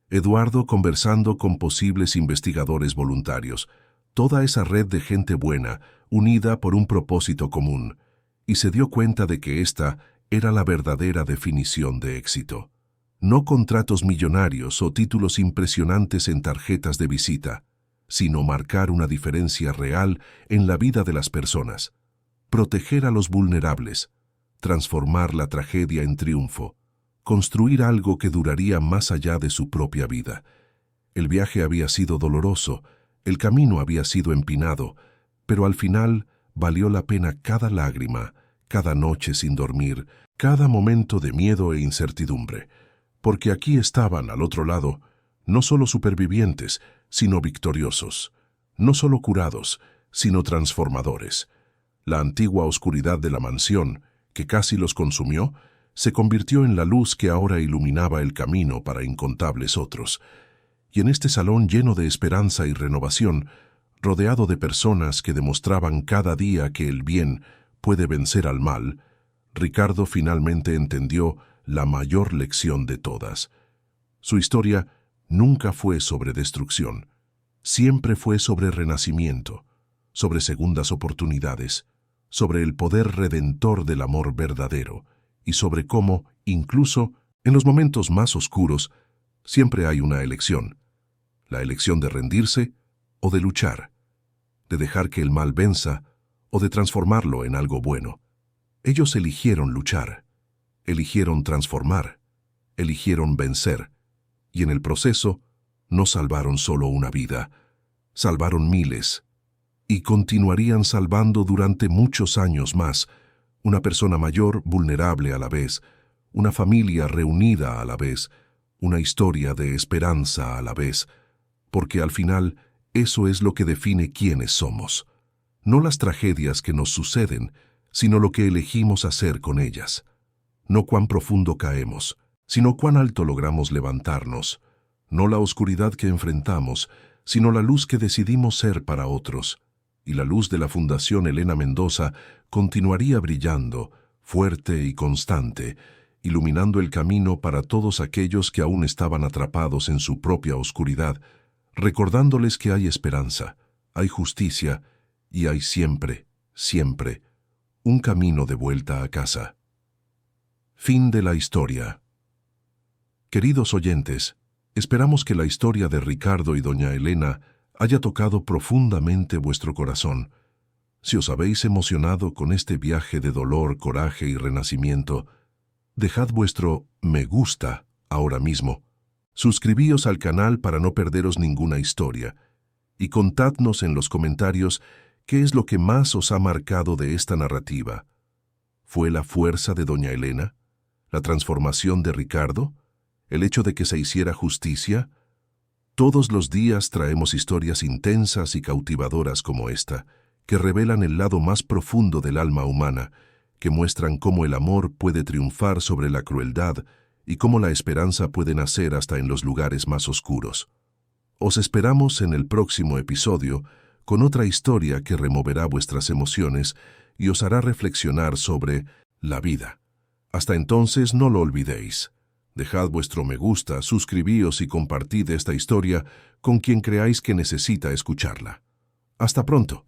Eduardo conversando con posibles investigadores voluntarios, toda esa red de gente buena, unida por un propósito común, y se dio cuenta de que esta era la verdadera definición de éxito. No contratos millonarios o títulos impresionantes en tarjetas de visita, sino marcar una diferencia real en la vida de las personas, proteger a los vulnerables, transformar la tragedia en triunfo, construir algo que duraría más allá de su propia vida. El viaje había sido doloroso, el camino había sido empinado, pero al final valió la pena cada lágrima, cada noche sin dormir, cada momento de miedo e incertidumbre, porque aquí estaban, al otro lado, no solo supervivientes, sino victoriosos, no solo curados, sino transformadores. La antigua oscuridad de la mansión, que casi los consumió, se convirtió en la luz que ahora iluminaba el camino para incontables otros. Y en este salón lleno de esperanza y renovación, rodeado de personas que demostraban cada día que el bien puede vencer al mal, Ricardo finalmente entendió la mayor lección de todas. Su historia nunca fue sobre destrucción, siempre fue sobre renacimiento, sobre segundas oportunidades, sobre el poder redentor del amor verdadero y sobre cómo, incluso En los momentos más oscuros, siempre hay una elección. La elección de rendirse o de luchar, de dejar que el mal venza o de transformarlo en algo bueno. Ellos eligieron luchar, eligieron transformar, eligieron vencer, y en el proceso no salvaron solo una vida, salvaron miles, y continuarían salvando durante muchos años más, una persona mayor vulnerable a la vez, una familia reunida a la vez, una historia de esperanza a la vez, porque al final eso es lo que define quiénes somos. No las tragedias que nos suceden, sino lo que elegimos hacer con ellas. No cuán profundo caemos, sino cuán alto logramos levantarnos. No la oscuridad que enfrentamos, sino la luz que decidimos ser para otros. Y la luz de la Fundación Elena Mendoza continuaría brillando, fuerte y constante, iluminando el camino para todos aquellos que aún estaban atrapados en su propia oscuridad, recordándoles que hay esperanza, hay justicia y hay siempre, siempre, un camino de vuelta a casa. Fin de la historia. Queridos oyentes, esperamos que la historia de Ricardo y doña Elena haya tocado profundamente vuestro corazón. Si os habéis emocionado con este viaje de dolor, coraje y renacimiento, dejad vuestro me gusta ahora mismo. Suscribíos al canal para no perderos ninguna historia y contadnos en los comentarios qué es lo que más os ha marcado de esta narrativa. ¿Fue la fuerza de doña Elena? ¿La transformación de Ricardo? ¿El hecho de que se hiciera justicia? Todos los días traemos historias intensas y cautivadoras como esta, que revelan el lado más profundo del alma humana, que muestran cómo el amor puede triunfar sobre la crueldad y cómo la esperanza puede nacer hasta en los lugares más oscuros. Os esperamos en el próximo episodio con otra historia que removerá vuestras emociones y os hará reflexionar sobre la vida. Hasta entonces no lo olvidéis. Dejad vuestro me gusta, suscribíos y compartid esta historia con quien creáis que necesita escucharla. Hasta pronto.